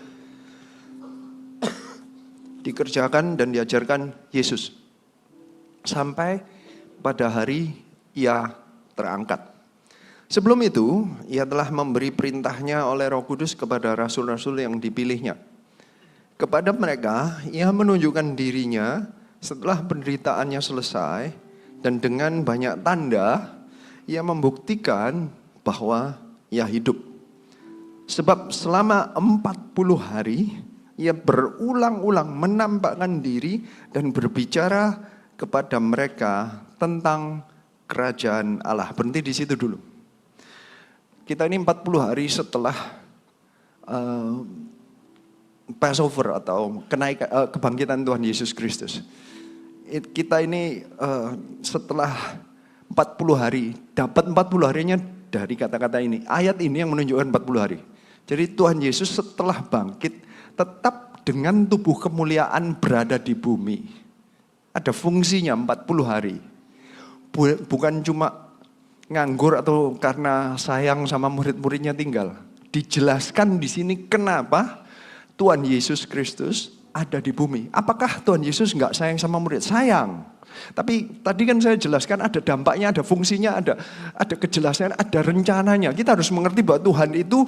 dikerjakan dan diajarkan Yesus sampai pada hari ia terangkat. Sebelum itu, ia telah memberi perintahnya oleh Roh Kudus kepada rasul-rasul yang dipilihnya. Kepada mereka, ia menunjukkan dirinya setelah penderitaannya selesai, dan dengan banyak tanda, ia membuktikan bahwa ia hidup. Sebab selama 40 hari, ia berulang-ulang menampakkan diri dan berbicara kepada mereka tentang kerajaan Allah. Berhenti di situ dulu. Kita ini 40 hari setelah Passover atau kebangkitan Tuhan Yesus Kristus. Kita ini setelah 40 hari, dapat 40 harinya dari kata-kata ini. Ayat ini yang menunjukkan 40 hari. Jadi Tuhan Yesus setelah bangkit tetap dengan tubuh kemuliaan berada di bumi. Ada fungsinya 40 hari. Bukan cuma nganggur atau karena sayang sama murid-muridnya tinggal. Dijelaskan di sini kenapa Tuhan Yesus Kristus ada di bumi. Apakah Tuhan Yesus enggak sayang sama murid? Sayang. Tapi tadi kan saya jelaskan ada dampaknya, ada fungsinya, ada kejelasan, ada rencananya. Kita harus mengerti bahwa Tuhan itu,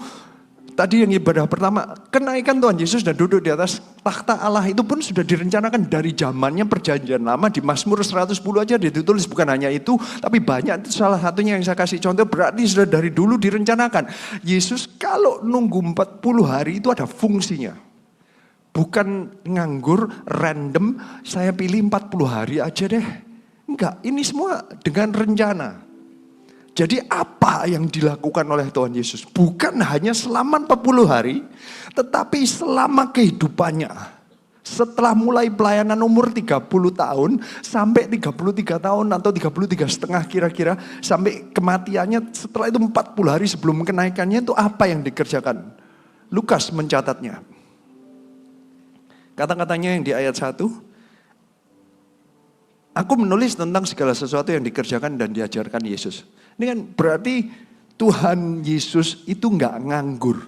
tadi yang ibadah pertama, kenaikan Tuhan Yesus dan duduk di atas takhta Allah itu pun sudah direncanakan dari zamannya perjanjian lama. Di Mazmur 110 aja ditulis, bukan hanya itu, tapi banyak. Itu salah satunya yang saya kasih contoh, berarti sudah dari dulu direncanakan. Yesus kalau nunggu 40 hari itu ada fungsinya. Bukan nganggur, random, saya pilih 40 hari aja deh. Enggak, ini semua dengan rencana. Jadi apa yang dilakukan oleh Tuhan Yesus? Bukan hanya selama 40 hari, tetapi selama kehidupannya. Setelah mulai pelayanan umur 30 tahun, sampai 33 tahun atau 33,5 kira-kira, sampai kematiannya setelah itu 40 hari sebelum kenaikannya itu apa yang dikerjakan? Lukas mencatatnya. Kata-katanya yang di ayat 1, aku menulis tentang segala sesuatu yang dikerjakan dan diajarkan Yesus. Ini kan berarti Tuhan Yesus itu nggak nganggur.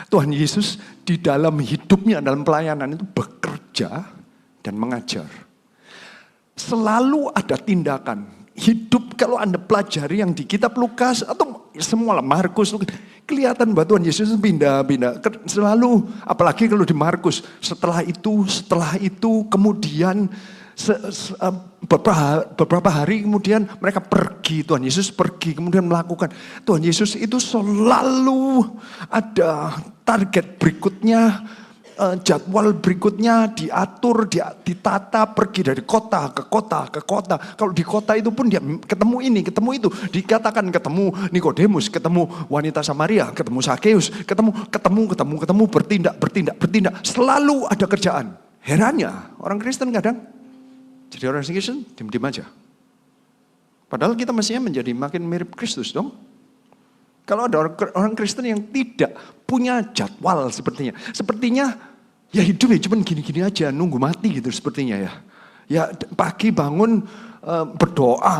Tuhan Yesus di dalam hidupnya, dalam pelayanan itu bekerja dan mengajar. Selalu ada tindakan. Hidup kalau Anda pelajari yang di kitab Lukas atau semua lah, Markus, kelihatan bahwa Tuhan Yesus pindah-pindah. Selalu, apalagi kalau di Markus, setelah itu kemudian beberapa hari kemudian mereka pergi, Tuhan Yesus pergi kemudian melakukan. Tuhan Yesus itu selalu ada target berikutnya, jadwal berikutnya diatur, ditata, pergi dari kota ke kota ke kota. Kalau di kota itu pun dia ketemu ini, ketemu itu. Dikatakan ketemu Nikodemus, ketemu wanita Samaria, ketemu Sakeus, ketemu, bertindak. Selalu ada kerjaan. Herannya orang Kristen kadang jadi orang Kristen diam-diam aja. Padahal kita mestinya menjadi makin mirip Kristus dong. Kalau ada orang Kristen yang tidak punya jadwal sepertinya ya hidupnya cuma gini-gini aja, nunggu mati gitu sepertinya ya. Ya pagi bangun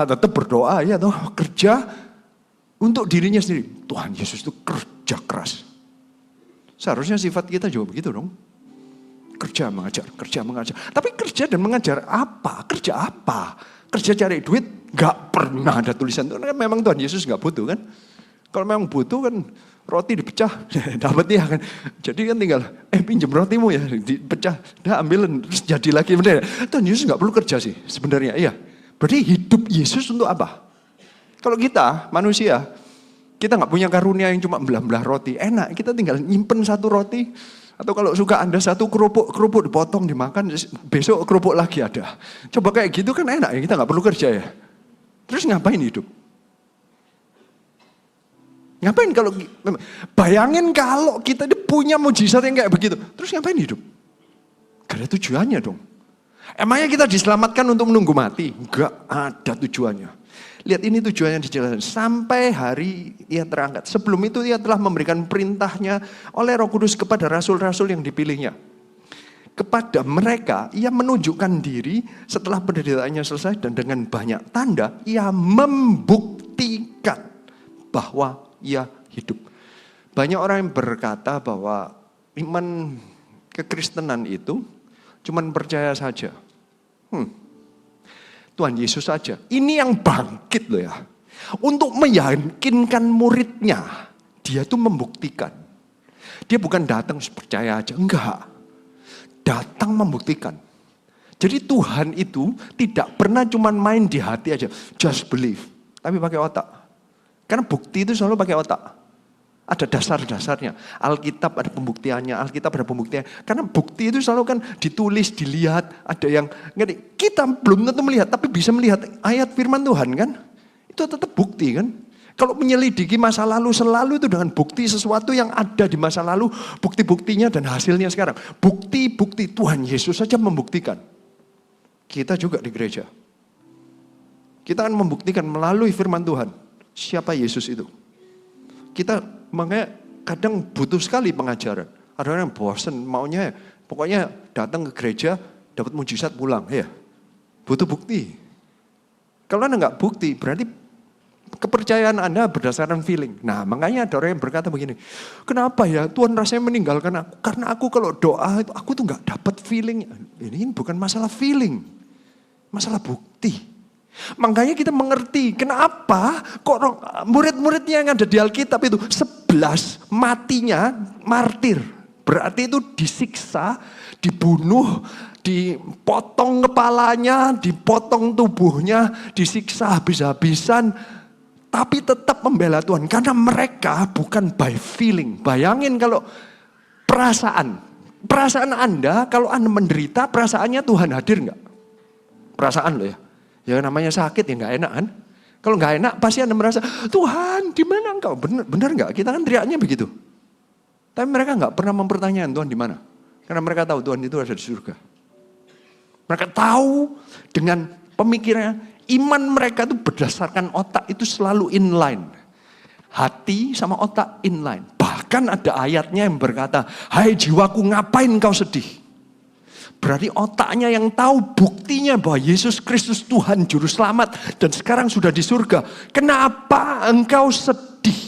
tetap berdoa ya toh, kerja untuk dirinya sendiri. Tuhan Yesus itu kerja keras. Seharusnya sifat kita juga begitu dong. Kerja mengajar. Tapi kerja dan mengajar apa? Kerja apa? Kerja cari duit? Gak pernah ada tulisan itu. Memang Tuhan Yesus gak butuh kan? Kalau memang butuh kan roti dipecah, dapat dia kan. Jadi kan tinggal, pinjam rotimu ya, dipecah, dah ambilin, terus jadi lagi. Bener. Tuhan Yesus gak perlu kerja sih sebenarnya. Iya. Berarti hidup Yesus untuk apa? Kalau kita manusia, kita gak punya karunia yang cuma belah-belah roti. Enak, kita tinggal nyimpen satu roti. Atau kalau suka Anda satu kerupuk dipotong, dimakan, besok kerupuk lagi ada. Coba kayak gitu kan enak ya, kita gak perlu kerja ya. Terus ngapain hidup? Ngapain kalau, bayangin kalau kita punya mujizat yang kayak begitu. Terus ngapain hidup? Gak ada tujuannya dong. Emangnya kita diselamatkan untuk menunggu mati? Gak ada tujuannya. Lihat ini tujuannya dijelaskan. Sampai hari ia terangkat. Sebelum itu ia telah memberikan perintahnya oleh Roh Kudus kepada rasul-rasul yang dipilihnya. Kepada mereka ia menunjukkan diri setelah penderitaannya selesai. Dan dengan banyak tanda ia membuktikan bahwa ia hidup. Banyak orang yang berkata bahwa iman kekristenan itu cuman percaya saja. Tuhan Yesus saja. Ini yang bangkit loh ya. Untuk meyakinkan muridnya. Dia tuh membuktikan. Dia bukan datang percaya aja. Enggak. Datang membuktikan. Jadi Tuhan itu tidak pernah cuman main di hati aja. Just believe. Tapi pakai otak. Karena bukti itu selalu pakai otak. Ada dasar-dasarnya. Alkitab ada pembuktiannya. Karena bukti itu selalu kan ditulis, dilihat. Ada yang ngerti. Kita belum tentu melihat, tapi bisa melihat ayat firman Tuhan kan. Itu tetap bukti kan. Kalau menyelidiki masa lalu selalu itu dengan bukti sesuatu yang ada di masa lalu. Bukti-buktinya dan hasilnya sekarang. Bukti-bukti Tuhan Yesus saja membuktikan. Kita juga di gereja. Kita akan membuktikan melalui firman Tuhan. Siapa Yesus itu. Kita makanya kadang butuh sekali pengajaran. Ada orang yang bosan maunya pokoknya datang ke gereja dapat mujizat pulang. Ya, butuh bukti. Kalau Anda nggak bukti berarti kepercayaan Anda berdasarkan feeling. Nah makanya ada orang yang berkata begini. Kenapa ya Tuhan rasanya meninggalkan aku? Karena aku kalau doa itu aku tuh nggak dapat feeling. Ini bukan masalah feeling. Masalah bukti. Makanya kita mengerti kenapa kok murid-muridnya yang ada di Alkitab itu 11 matinya martir. Berarti itu disiksa, dibunuh, dipotong kepalanya, dipotong tubuhnya, disiksa habis-habisan. Tapi tetap membela Tuhan. Karena mereka bukan by feeling. Bayangin kalau perasaan Anda kalau Anda menderita perasaannya Tuhan hadir enggak? Perasaan loh ya. Ya namanya sakit ya gak enak kan. Kalau gak enak pasti Anda merasa, Tuhan di mana engkau? Benar gak? Kita kan teriaknya begitu. Tapi mereka gak pernah mempertanyakan Tuhan di mana. Karena mereka tahu Tuhan itu ada di surga. Mereka tahu dengan pemikirannya, iman mereka itu berdasarkan otak itu selalu inline. Hati sama otak inline. Bahkan ada ayatnya yang berkata, hai jiwaku ngapain kau sedih? Berarti otaknya yang tahu buktinya bahwa Yesus Kristus Tuhan Juru Selamat dan sekarang sudah di surga. Kenapa engkau sedih? sedih.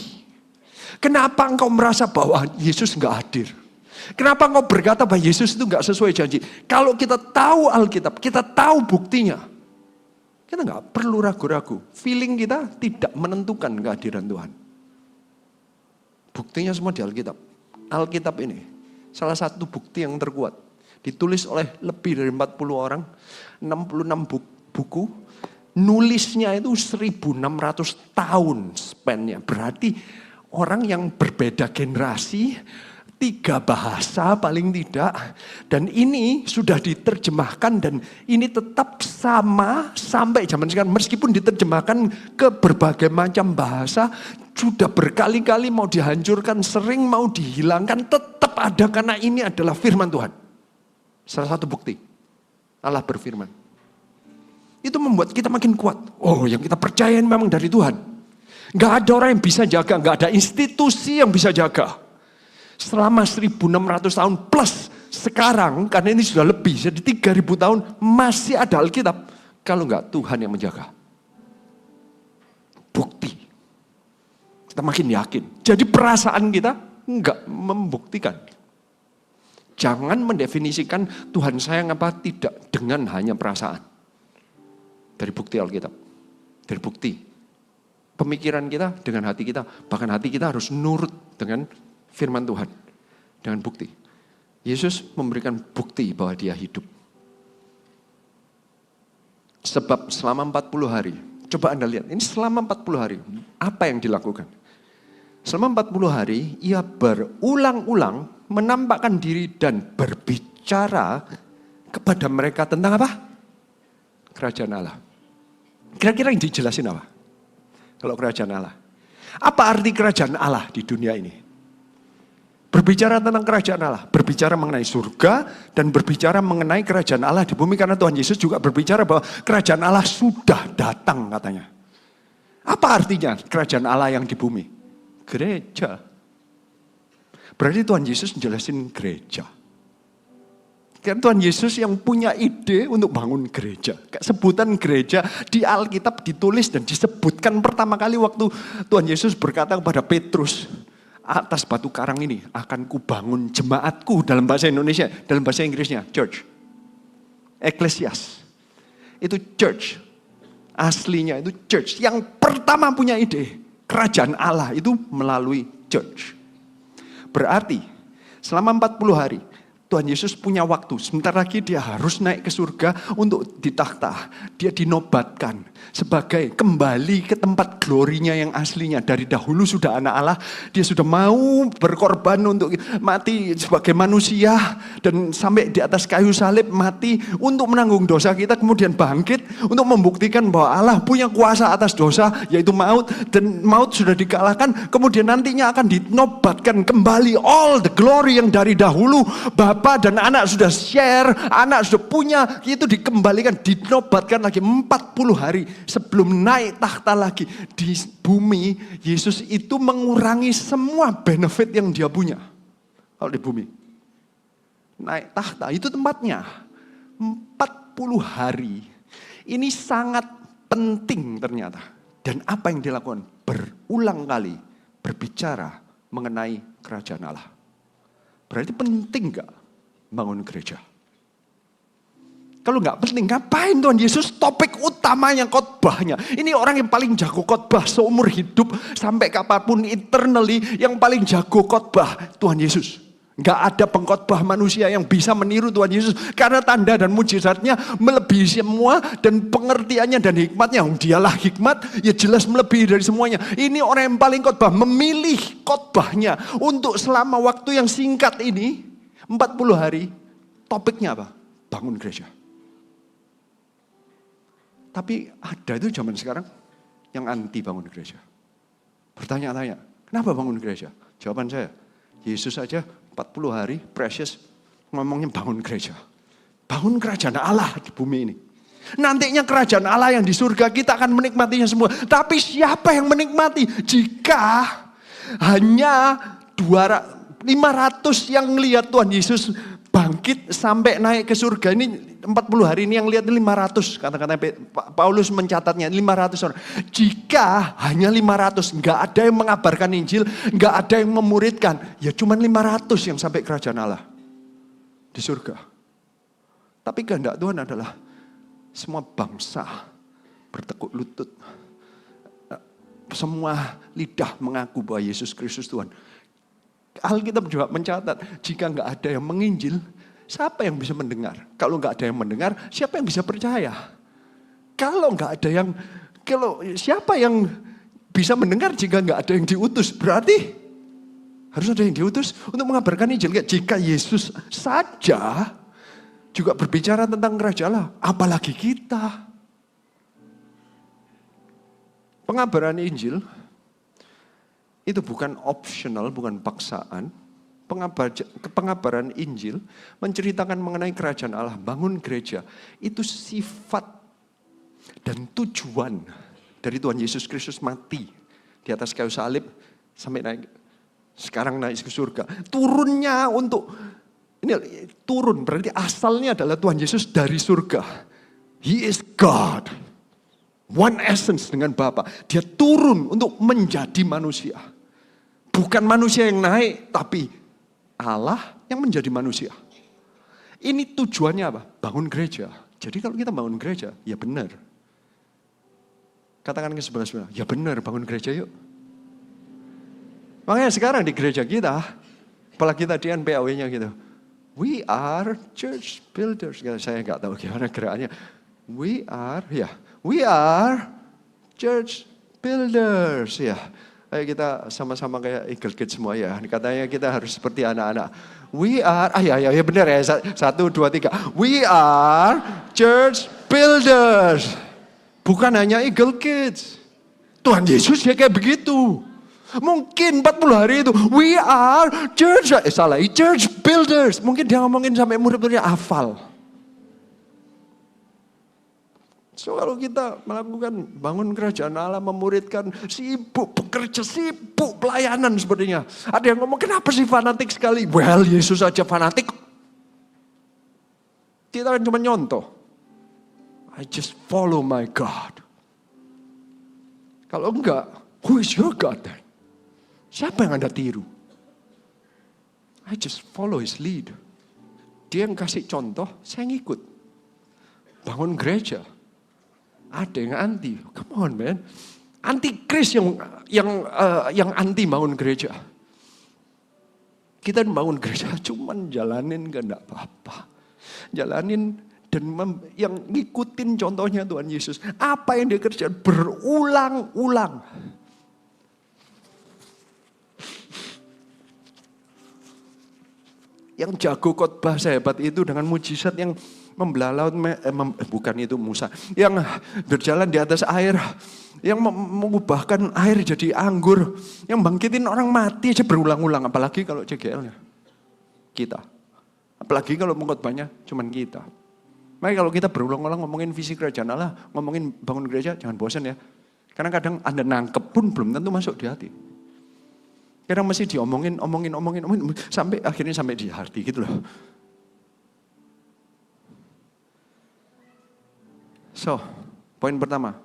Kenapa engkau merasa bahwa Yesus nggak hadir? Kenapa engkau berkata bahwa Yesus itu nggak sesuai janji? Kalau kita tahu Alkitab, kita tahu buktinya, kita nggak perlu ragu-ragu. Feeling kita tidak menentukan kehadiran Tuhan. Buktinya semua di Alkitab. Alkitab ini salah satu bukti yang terkuat. Ditulis oleh lebih dari 40 orang, 66 buku. Nulisnya itu 1600 tahun span-nya. Berarti orang yang berbeda generasi, 3 bahasa paling tidak. Dan ini sudah diterjemahkan dan ini tetap sama sampai zaman sekarang. Meskipun diterjemahkan ke berbagai macam bahasa, sudah berkali-kali mau dihancurkan, sering mau dihilangkan, tetap ada karena ini adalah firman Tuhan. Salah satu bukti Allah berfirman. Itu membuat kita makin kuat. Oh, yang kita percaya memang dari Tuhan. Gak ada orang yang bisa jaga, gak ada institusi yang bisa jaga. Selama 1600 tahun plus sekarang, karena ini sudah lebih, jadi 3000 tahun masih ada Alkitab. Kalau enggak Tuhan yang menjaga. Bukti. Kita makin yakin. Jadi perasaan kita enggak membuktikan. Jangan mendefinisikan Tuhan sayang apa tidak dengan hanya perasaan. Dari bukti Alkitab. Dari bukti. Pemikiran kita dengan hati kita. Bahkan hati kita harus nurut dengan firman Tuhan dengan bukti. Yesus memberikan bukti bahwa dia hidup. Sebab selama 40 hari, coba Anda lihat, ini selama 40 hari, apa yang dilakukan? Selama 40 hari, ia berulang-ulang menampakkan diri dan berbicara kepada mereka tentang apa? Kerajaan Allah. Kira-kira yang dijelasin apa? Kalau kerajaan Allah. Apa arti kerajaan Allah di dunia ini? Berbicara tentang kerajaan Allah, berbicara mengenai surga dan berbicara mengenai kerajaan Allah di bumi. Karena Tuhan Yesus juga berbicara bahwa kerajaan Allah sudah datang katanya. Apa artinya kerajaan Allah yang di bumi? Gereja. Berarti Tuhan Yesus menjelasin gereja. Kan Tuhan Yesus yang punya ide untuk bangun gereja. Sebutan gereja di Alkitab ditulis dan disebutkan pertama kali waktu Tuhan Yesus berkata kepada Petrus, atas batu karang ini akan kubangun jemaatku dalam bahasa Indonesia, dalam bahasa Inggrisnya church. Eklesias. Itu church. Aslinya itu church. Yang pertama punya ide kerajaan Allah itu melalui church. Berarti selama 40 hari Tuhan Yesus punya waktu. Sebentar lagi dia harus naik ke surga untuk ditakhta. Dia dinobatkan sebagai kembali ke tempat glorinya yang aslinya. Dari dahulu sudah anak Allah. Dia sudah mau berkorban untuk mati sebagai manusia. Dan sampai di atas kayu salib mati untuk menanggung dosa kita. Kemudian bangkit untuk membuktikan bahwa Allah punya kuasa atas dosa. Yaitu maut. Dan maut sudah dikalahkan. Kemudian nantinya akan dinobatkan kembali all the glory yang dari dahulu. Bapa dan anak sudah share, anak sudah punya, itu dikembalikan, dinobatkan lagi 40 hari sebelum naik takhta lagi di bumi. Yesus itu mengurangi semua benefit yang dia punya. Kalau di bumi. Naik takhta, itu tempatnya. 40 hari. Ini sangat penting ternyata. Dan apa yang dilakukan? Berulang kali berbicara mengenai kerajaan Allah. Berarti penting gak bangun gereja? Kalau gak penting, ngapain Tuhan Yesus topik utamanya khotbahnya? Ini orang yang paling jago khotbah seumur hidup sampai kapanpun eternally, yang paling jago khotbah Tuhan Yesus. Gak ada pengkhotbah manusia yang bisa meniru Tuhan Yesus karena tanda dan mujizatnya melebihi semua dan pengertiannya dan hikmatnya. Dialah hikmat, ya jelas melebihi dari semuanya. Ini orang yang paling khotbah, memilih khotbahnya untuk selama waktu yang singkat ini. 40 hari, topiknya apa? Bangun gereja. Tapi ada itu zaman sekarang yang anti bangun gereja. Bertanya-tanya, kenapa bangun gereja? Jawaban saya, Yesus saja 40 hari, precious, ngomongnya bangun gereja. Bangun kerajaan Allah di bumi ini. Nantinya kerajaan Allah yang di surga kita akan menikmatinya semua. Tapi siapa yang menikmati? Jika hanya 500 yang melihat Tuhan Yesus bangkit sampai naik ke surga ini 40 hari ini yang lihat 500, kata-kata Paulus mencatatnya 500 orang. Jika hanya 500, nggak ada yang mengabarkan Injil, nggak ada yang memuridkan, ya cuman 500 yang sampai kerajaan Allah di surga. Tapi kehendak Tuhan adalah semua bangsa bertekuk lutut, semua lidah mengaku bahwa Yesus Kristus Tuhan. Alkitab juga mencatat, jika nggak ada yang menginjil, siapa yang bisa mendengar? Kalau nggak ada yang mendengar, siapa yang bisa percaya? Kalau nggak ada yang, siapa yang bisa mendengar jika nggak ada yang diutus? Berarti harus ada yang diutus untuk mengabarkan Injil. Jika Yesus saja juga berbicara tentang kerajaan Allah, apalagi kita. Pengabaran Injil itu bukan optional, bukan paksaan. Pengabaran Injil menceritakan mengenai kerajaan Allah, bangun gereja. Itu sifat dan tujuan dari Tuhan Yesus Kristus mati di atas kayu salib sampai naik, sekarang naik ke surga. Turunnya untuk, ini turun berarti asalnya adalah Tuhan Yesus dari surga. He is God. One essence dengan Bapa. Dia turun untuk menjadi manusia. Bukan manusia yang naik, tapi Allah yang menjadi manusia. Ini tujuannya apa? Bangun gereja. Jadi kalau kita bangun gereja, ya benar. Katakan ke sebelah-sebelah, ya benar bangun gereja yuk. Makanya sekarang di gereja kita, apalagi kita di NPAW-nya gitu. We are church builders. Saya nggak tahu gimana gerakannya. We are church builders. Ya. Ayo kita sama-sama kayak Eagle Kids semua ya. Katanya kita harus seperti anak-anak. We are, ya benar ya. 1, 2, 3. We are church builders. Bukan hanya Eagle Kids. Tuhan Yesus ya kayak begitu. Mungkin 40 hari itu. We are church, church builders. Mungkin dia ngomongin sampai murid-muridnya hafal. So kalau kita melakukan bangun kerajaan Allah, memuridkan, sibuk bekerja, sibuk pelayanan sepertinya. Ada yang ngomong, kenapa sih fanatik sekali? Well, Yesus aja fanatik. Kita kan cuma nyontoh. I just follow my God. Kalau enggak, who is your God then? Siapa yang Anda tiru? I just follow his lead. Dia yang kasih contoh, saya ngikut. Bangun gereja. Ada yang anti, come on man. Antikris yang anti bangun gereja. Kita bangun gereja cuman jalanin gak apa-apa. Jalanin dan yang ngikutin contohnya Tuhan Yesus. Apa yang dia kerjakan berulang-ulang. Yang jago khotbah sehebat itu dengan mujizat yang membelah laut, bukan itu Musa, yang berjalan di atas air, yang mengubahkan air jadi anggur, yang bangkitin orang mati aja berulang-ulang, apalagi kalau CGL-nya kita, apalagi kalau pengkhotbahnya cuman kita. Makanya kalau kita berulang-ulang ngomongin visi kerajaan Allah, ngomongin bangun gereja, jangan bosan ya, karena kadang Anda nangkep pun belum tentu masuk di hati. Kadang mesti diomongin, sampai akhirnya sampai di hati gitu loh. So, poin pertama.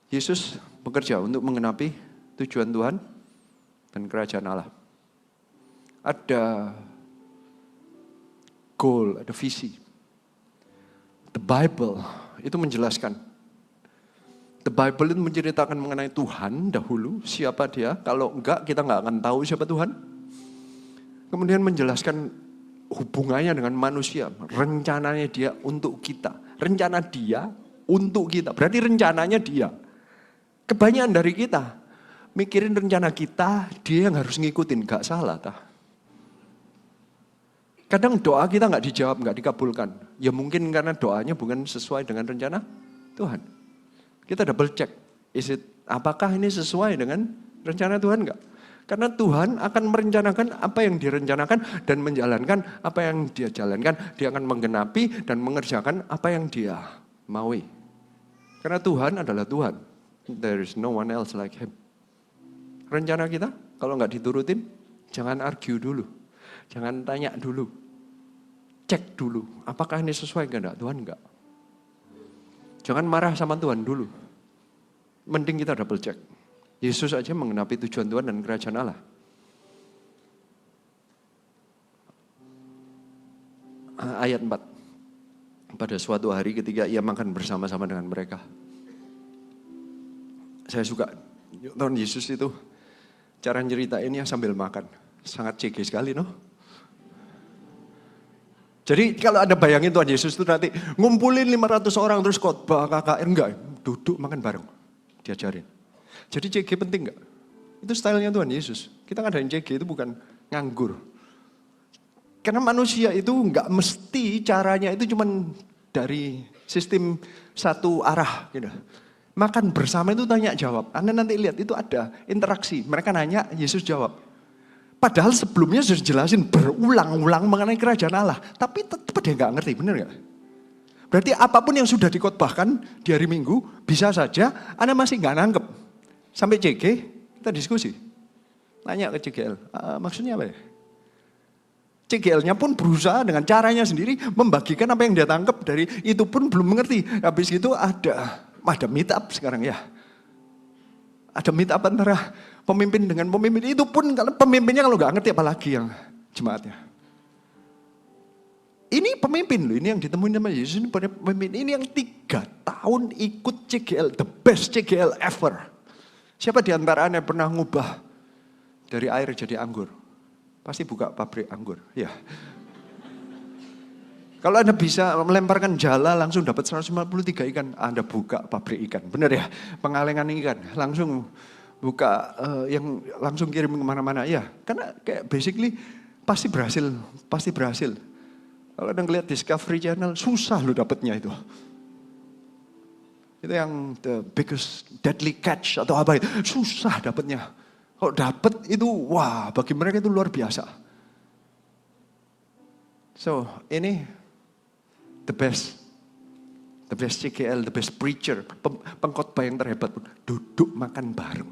Yesus bekerja untuk menggenapi tujuan Tuhan dan kerajaan Allah. Ada goal, ada visi. The Bible itu menjelaskan. The Bible itu menceritakan mengenai Tuhan dahulu, siapa dia. Kalau enggak, kita enggak akan tahu siapa Tuhan. Kemudian menjelaskan hubungannya dengan manusia, rencananya dia untuk kita. Rencana dia untuk kita, berarti rencananya dia. Kebanyakan dari kita mikirin rencana kita, dia yang harus ngikutin, gak salah tah. Kadang doa kita gak dijawab, gak dikabulkan. Ya mungkin karena doanya bukan sesuai dengan rencana Tuhan. Kita double check, apakah ini sesuai dengan rencana Tuhan gak? Karena Tuhan akan merencanakan apa yang direncanakan dan menjalankan apa yang dia jalankan. Dia akan menggenapi dan mengerjakan apa yang dia maui. Karena Tuhan adalah Tuhan. There is no one else like him. Rencana kita kalau nggak diturutin, jangan argue dulu. Jangan tanya dulu. Cek dulu, apakah ini sesuai enggak Tuhan enggak. Jangan marah sama Tuhan dulu. Mending kita double check. Yesus aja mengenapi tujuan Tuhan dan kerajaan Allah. Ayat 4. Pada suatu hari ketika ia makan bersama-sama dengan mereka. Saya suka Tuhan Yesus itu cara nyeritainnya sambil makan. Sangat CG sekali, no? Jadi kalau Anda bayangin Tuhan Yesus itu nanti ngumpulin 500 orang terus khotbah KKR, enggak, duduk makan bareng, diajarin. Jadi CG penting enggak? Itu stylenya Tuhan Yesus. Kita ngadain CG itu bukan nganggur. Karena manusia itu enggak mesti caranya itu cuman dari sistem satu arah gitu. Makan bersama itu tanya jawab. Anda nanti lihat itu ada interaksi. Mereka nanya, Yesus jawab. Padahal sebelumnya sudah jelasin berulang-ulang mengenai kerajaan Allah. Tapi tetap dia nggak ngerti, benar nggak? Berarti apapun yang sudah dikotbahkan di hari Minggu, bisa saja Anda masih nggak nangkep. Sampai CG, kita diskusi. Tanya ke CGL, maksudnya apa ya? CGL-nya pun berusaha dengan caranya sendiri membagikan apa yang dia tangkap dari itu pun belum mengerti. Habis itu ada meet up sekarang ya. Ada meet up antara pemimpin dengan pemimpin. Itu pun kalau pemimpinnya kalau nggak ngerti apalagi yang jemaatnya. Ini pemimpin loh, ini yang ditemuin sama Yesus. Ini pemimpin, ini yang 3 tahun ikut CGL, the best CGL ever. Siapa di antara Anda pernah ngubah dari air jadi anggur? Pasti buka pabrik anggur, ya. Kalau Anda bisa melemparkan jala langsung dapat 153 ikan, Anda buka pabrik ikan. Benar ya? Pengalengan ikan, langsung buka yang langsung kirim kemana-mana. Ya, karena kayak basically pasti berhasil. Kalau Anda ngeliat Discovery Channel, susah lo dapetnya itu. Itu yang the biggest deadly catch atau apa itu, susah dapetnya. Kalau dapet itu, wah bagi mereka itu luar biasa. So, ini the best CGL, the best preacher, pengkhotbah yang terhebat pun duduk makan bareng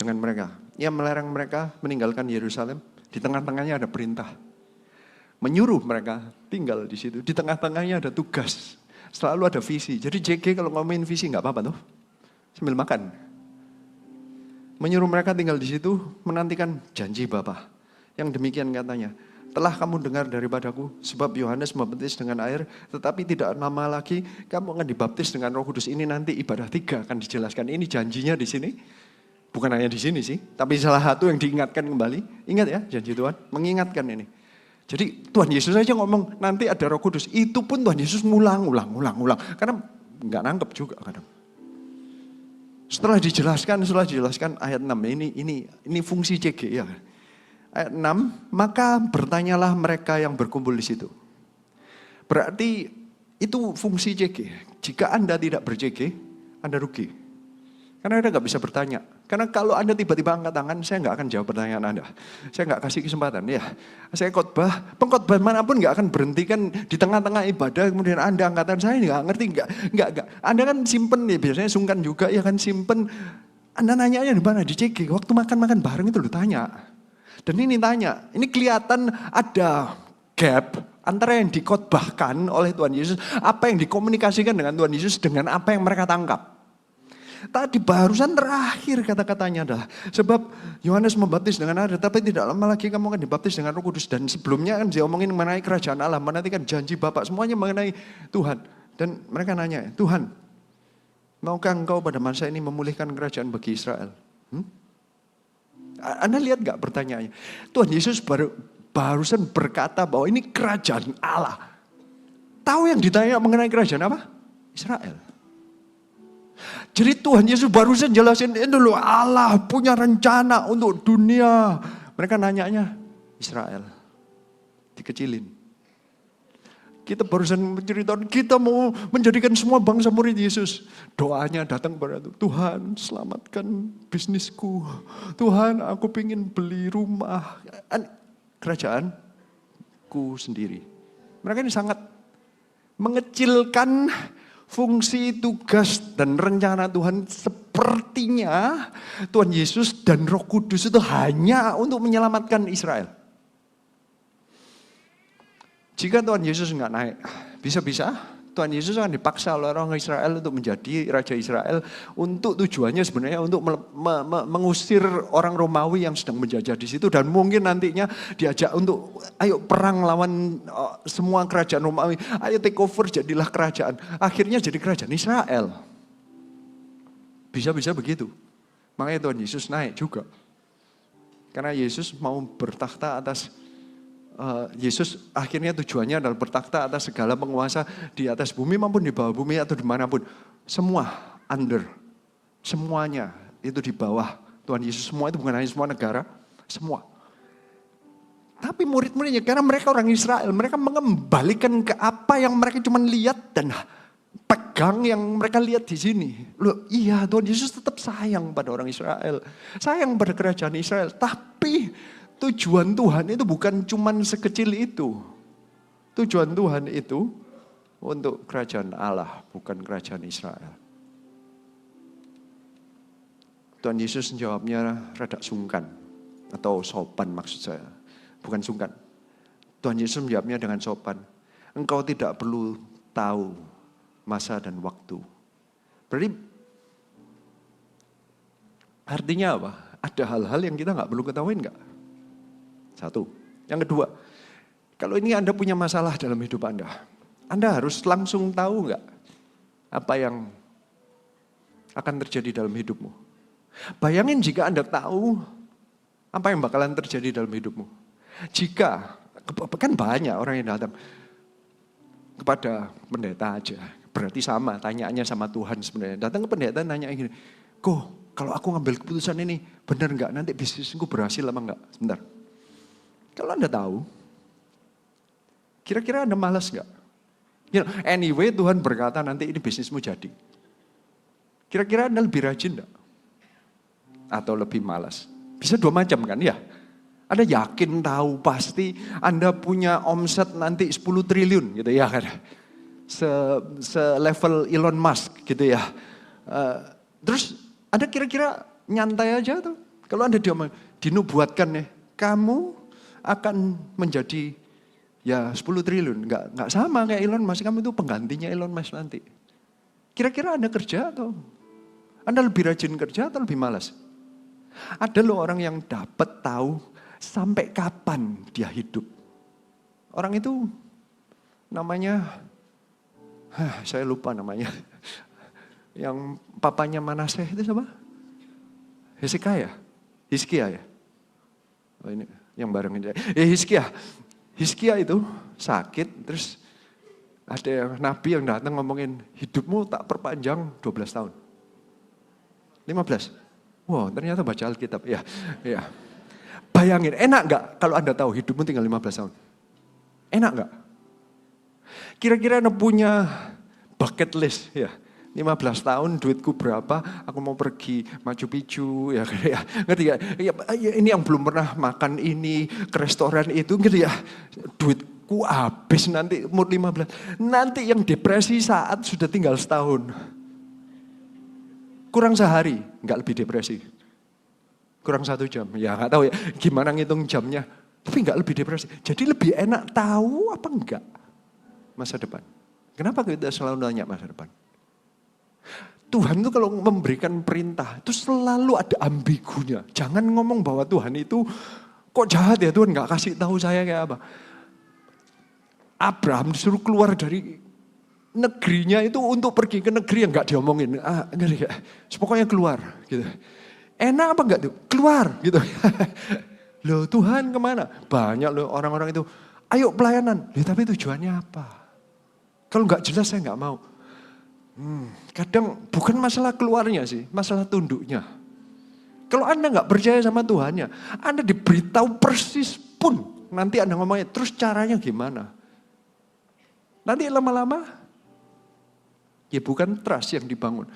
dengan mereka. Ia melarang mereka meninggalkan Yerusalem. Di tengah-tengahnya ada perintah, menyuruh mereka tinggal di situ. Di tengah-tengahnya ada tugas, selalu ada visi. Jadi JG kalau ngomongin visi nggak apa-apa tuh, sambil makan. Menyuruh mereka tinggal di situ, menantikan janji Bapa. Yang demikian katanya. Telah kamu dengar daripadaku, sebab Yohanes membaptis dengan air, tetapi tidak lama lagi kamu akan dibaptis dengan Roh Kudus. Ini nanti ibadah 3 akan dijelaskan. Ini janjinya di sini, bukan hanya di sini sih, tapi salah satu yang diingatkan kembali. Ingat ya, janji Tuhan, mengingatkan ini. Jadi Tuhan Yesus aja ngomong nanti ada Roh Kudus. Itu pun Tuhan Yesus ngulang. Karena nggak nangkep juga kadang. Setelah dijelaskan ayat 6, ini fungsi CG ya. Ayat 6, maka bertanyalah mereka yang berkumpul di situ. Berarti itu fungsi CG. Jika Anda tidak ber-CG, Anda rugi. Karena Anda nggak bisa bertanya. Karena kalau Anda tiba-tiba angkat tangan, saya nggak akan jawab pertanyaan Anda. Saya nggak kasih kesempatan. Ya, saya pengkhotbah manapun nggak akan berhentikan di tengah-tengah ibadah. Kemudian Anda angkatan saya nggak ngerti, nggak. Anda kan simpen nih, biasanya sungkan juga ya kan simpen. Anda nanyanya di mana? Di CG. Waktu makan bareng itu lu tanya. Dan ini tanya, ini kelihatan ada gap antara yang dikhotbahkan oleh Tuhan Yesus, apa yang dikomunikasikan dengan Tuhan Yesus dengan apa yang mereka tangkap. Tadi barusan terakhir kata-katanya adalah, sebab Yohanes membaptis dengan air, tapi tidak lama lagi kamu akan dibaptis dengan Roh Kudus. Dan sebelumnya kan dia omongin mengenai kerajaan Allah, menantikan janji Bapa, semuanya mengenai Tuhan. Dan mereka nanya, Tuhan, maukah engkau pada masa ini memulihkan kerajaan bagi Israel? Anda lihat gak pertanyaannya? Tuhan Yesus barusan berkata bahwa ini kerajaan Allah. Tahu yang ditanya mengenai kerajaan apa? Israel. Jadi Tuhan Yesus barusan jelasin ini loh, Allah punya rencana untuk dunia. Mereka nanyanya Israel. Dikecilin. Kita barusan menceritakan kita mau menjadikan semua bangsa murid Yesus. Doanya datang kepada Tuhan, selamatkan bisnisku. Tuhan, aku pengen beli rumah. Kerajaanku sendiri. Mereka ini sangat mengecilkan fungsi, tugas, dan rencana Tuhan. Sepertinya Tuhan Yesus dan Roh Kudus itu hanya untuk menyelamatkan Israel. Jika Tuhan Yesus nggak naik, bisa-bisa Tuhan Yesus akan dipaksa oleh orang Israel untuk menjadi Raja Israel untuk tujuannya sebenarnya untuk mengusir orang Romawi yang sedang menjajah di situ dan mungkin nantinya diajak untuk ayo perang lawan semua kerajaan Romawi, ayo take over jadilah kerajaan. Akhirnya jadi kerajaan Israel. Bisa-bisa begitu. Makanya Tuhan Yesus naik juga. Karena Yesus mau bertakhta atas Yesus akhirnya tujuannya adalah bertakhta atas segala penguasa di atas bumi maupun di bawah bumi atau dimanapun. Semua under, semuanya itu di bawah Tuhan Yesus. Semua itu bukan hanya semua negara, semua. Tapi murid-muridnya karena mereka orang Israel, mereka mengembalikan ke apa yang mereka cuma lihat dan pegang yang mereka lihat di sini. Loh, iya Tuhan Yesus tetap sayang pada orang Israel, sayang pada kerajaan Israel, tapi tujuan Tuhan itu bukan cuma sekecil itu. Tujuan Tuhan itu untuk kerajaan Allah, bukan kerajaan Israel. Tuhan Yesus jawabnya rada sungkan, atau sopan maksud saya. Bukan sungkan. Tuhan Yesus menjawabnya dengan sopan. Engkau tidak perlu tahu masa dan waktu. Berarti artinya apa? Ada hal-hal yang kita nggak perlu ketahuin nggak? Satu. Yang kedua, kalau ini Anda punya masalah dalam hidup Anda harus langsung tahu nggak apa yang akan terjadi dalam hidupmu. Bayangin jika Anda tahu apa yang bakalan terjadi dalam hidupmu. Jika, kan banyak orang yang datang kepada pendeta aja. Berarti sama, tanyaannya sama Tuhan sebenarnya. Datang ke pendeta nanya gini, "Kok kalau aku ngambil keputusan ini benar nggak? Nanti bisnisku berhasil apa enggak?" Sebentar. Kalau Anda tahu, kira-kira Anda malas nggak? Anyway Tuhan berkata nanti ini bisnismu jadi. Kira-kira Anda lebih rajin nggak? Atau lebih malas? Bisa dua macam kan ya? Anda yakin tahu pasti Anda punya omset nanti 10 triliun gitu ya kan? Se-level Elon Musk gitu ya. Terus Anda kira-kira nyantai aja tuh? Kalau Anda dinubuatkan ya, kamu akan menjadi ya 10 triliun. Enggak sama kayak Elon Musk, kamu itu penggantinya Elon Musk nanti. Kira-kira Anda kerja atau Anda lebih rajin kerja atau lebih malas? Ada loh orang yang dapat tahu sampai kapan dia hidup. Orang itu namanya, saya lupa namanya. Yang papanya Manaseh itu siapa? Hizkia ya? Oh ini yang bareng ini. Hizkia itu sakit, terus ada nabi yang datang ngomongin, hidupmu tak perpanjang 12 tahun. 15. Wow, ternyata baca Alkitab. Ya. Bayangin, enak gak kalau Anda tahu hidupmu tinggal 15 tahun? Enak gak? Kira-kira Anda punya bucket list ya. 15 tahun duitku berapa, aku mau pergi Machu Picchu, ya ngerti ya? Ini yang belum pernah makan ini, ke restoran itu, ngerti ya? Duitku habis nanti umur 15. Nanti yang depresi saat sudah tinggal setahun. Kurang sehari, nggak lebih depresi. Kurang 1 jam, ya nggak tahu ya gimana ngitung jamnya. Tapi nggak lebih depresi. Jadi lebih enak tahu apa enggak masa depan. Kenapa kita selalu nanya masa depan? Tuhan itu kalau memberikan perintah itu selalu ada ambigunya. Jangan ngomong bahwa Tuhan itu kok jahat ya, Tuhan gak kasih tahu saya kayak apa. Abraham disuruh keluar dari negerinya itu untuk pergi ke negeri yang gak diomongin. Pokoknya keluar gitu. Enak apa enggak tuh? Keluar gitu. Loh Tuhan kemana? Banyak loh orang-orang itu, ayo pelayanan. Ya, tapi tujuannya apa? Kalau gak jelas saya gak mau. Kadang bukan masalah keluarnya sih, masalah tunduknya. Kalau Anda nggak percaya sama Tuhannya, Anda diberitahu persis pun, nanti Anda ngomongnya, terus caranya gimana? Nanti lama-lama, ya bukan trust yang dibangun.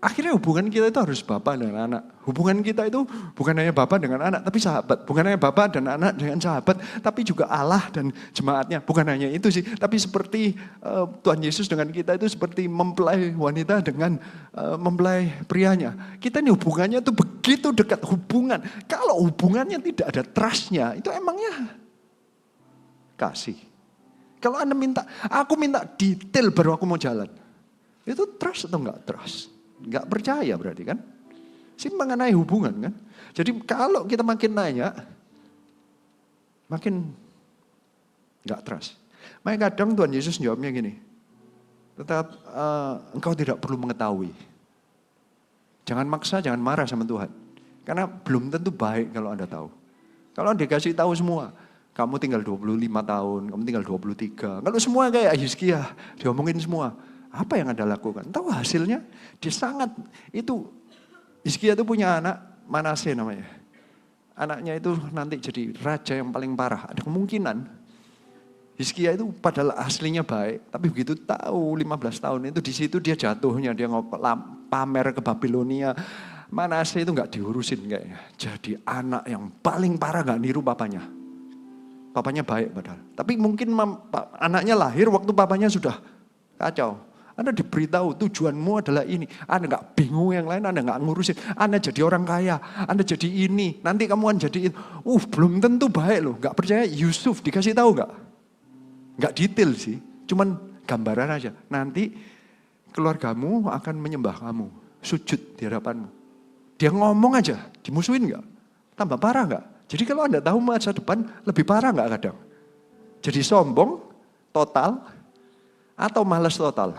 Akhirnya hubungan kita itu harus bapak dan anak. Hubungan kita itu bukan hanya bapak dengan anak, tapi sahabat. Bukan hanya bapak dan anak dengan sahabat, tapi juga Allah dan jemaatnya. Bukan hanya itu sih, tapi seperti Tuhan Yesus dengan kita itu seperti mempelai wanita dengan mempelai prianya. Kita ini hubungannya itu begitu dekat hubungan. Kalau hubungannya tidak ada trustnya, itu emangnya kasih. Kalau Anda minta, aku minta detail baru aku mau jalan. Itu trust atau enggak trust? Enggak percaya berarti kan? Mengenai hubungan kan? Jadi kalau kita makin nanya, makin enggak trust. Makanya kadang Tuhan Yesus jawabnya gini, tetap engkau tidak perlu mengetahui. Jangan maksa, jangan marah sama Tuhan. Karena belum tentu baik kalau Anda tahu. Kalau dikasih tahu semua, kamu tinggal 25 tahun, kamu tinggal 23. Kalau semua kayak Hizkia, diomongin semua. Apa yang Anda lakukan? Tahu hasilnya? Dia sangat, itu, Hizkia itu punya anak, Manase namanya. Anaknya itu nanti jadi raja yang paling parah. Ada kemungkinan. Hizkia itu padahal aslinya baik, tapi begitu tahu 15 tahun itu di situ dia jatuhnya, dia pamer ke Babilonia. Manase itu nggak diurusin kayaknya. Jadi anak yang paling parah nggak niru papanya. Papanya baik padahal. Tapi mungkin anaknya lahir waktu papanya sudah kacau. Anda diberitahu tujuanmu adalah ini. Anda nggak bingung yang lain, Anda nggak ngurusin. Anda jadi orang kaya, Anda jadi ini. Nanti kamu akan jadi itu. Belum tentu baik loh. Nggak percaya Yusuf dikasih tahu nggak? Nggak detail sih. Cuman gambaran aja. Nanti keluargamu akan menyembah kamu. Sujud di hadapanmu. Dia ngomong aja, dimusuhin nggak? Tambah parah nggak? Jadi kalau Anda tahu masa depan, lebih parah nggak kadang? Jadi sombong, total, atau malas total?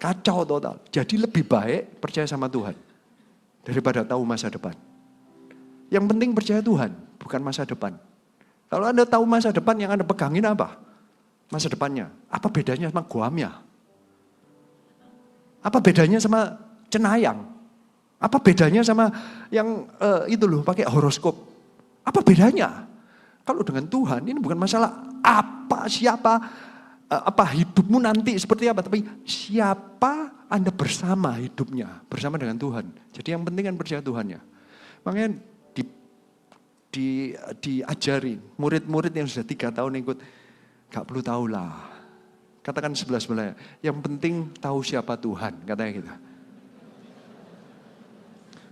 Kacau total. Jadi lebih baik percaya sama Tuhan, daripada tahu masa depan. Yang penting percaya Tuhan, bukan masa depan. Kalau Anda tahu masa depan, yang Anda pegangin apa? Masa depannya. Apa bedanya sama Guamya? Apa bedanya sama Cenayang? Apa bedanya sama yang itu loh pakai horoskop? Apa bedanya? Kalau dengan Tuhan ini bukan masalah apa, siapa, apa hidupmu nanti seperti apa. Tapi siapa Anda bersama hidupnya, bersama dengan Tuhan. Jadi yang penting kan percaya Tuhannya. Makanya diajari murid-murid yang sudah 3 tahun ikut, gak perlu tahu lah. Katakan sebelah-sebelahnya, yang penting tahu siapa Tuhan, katanya gitu.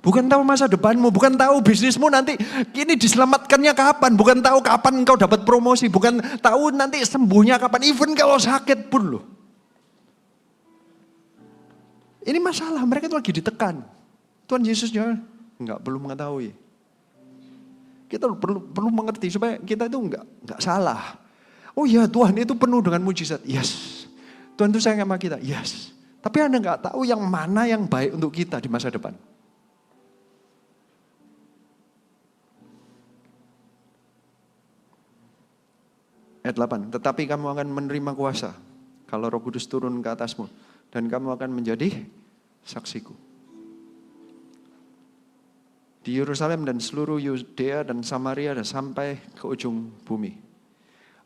Bukan tahu masa depanmu, bukan tahu bisnismu nanti ini diselamatkannya kapan, bukan tahu kapan engkau dapat promosi, bukan tahu nanti sembuhnya kapan, even kalau sakit pun loh. Ini masalah, mereka itu lagi ditekan. Tuhan Yesus juga enggak perlu mengetahui. Kita perlu mengerti supaya kita itu enggak salah. Oh ya, Tuhan itu penuh dengan mujizat. Yes. Tuhan itu sayang sama kita. Yes. Tapi Anda enggak tahu yang mana yang baik untuk kita di masa depan. Ayat 8, tetapi kamu akan menerima kuasa kalau Roh Kudus turun ke atasmu dan kamu akan menjadi saksiku. Di Yerusalem dan seluruh Yudea dan Samaria dan sampai ke ujung bumi.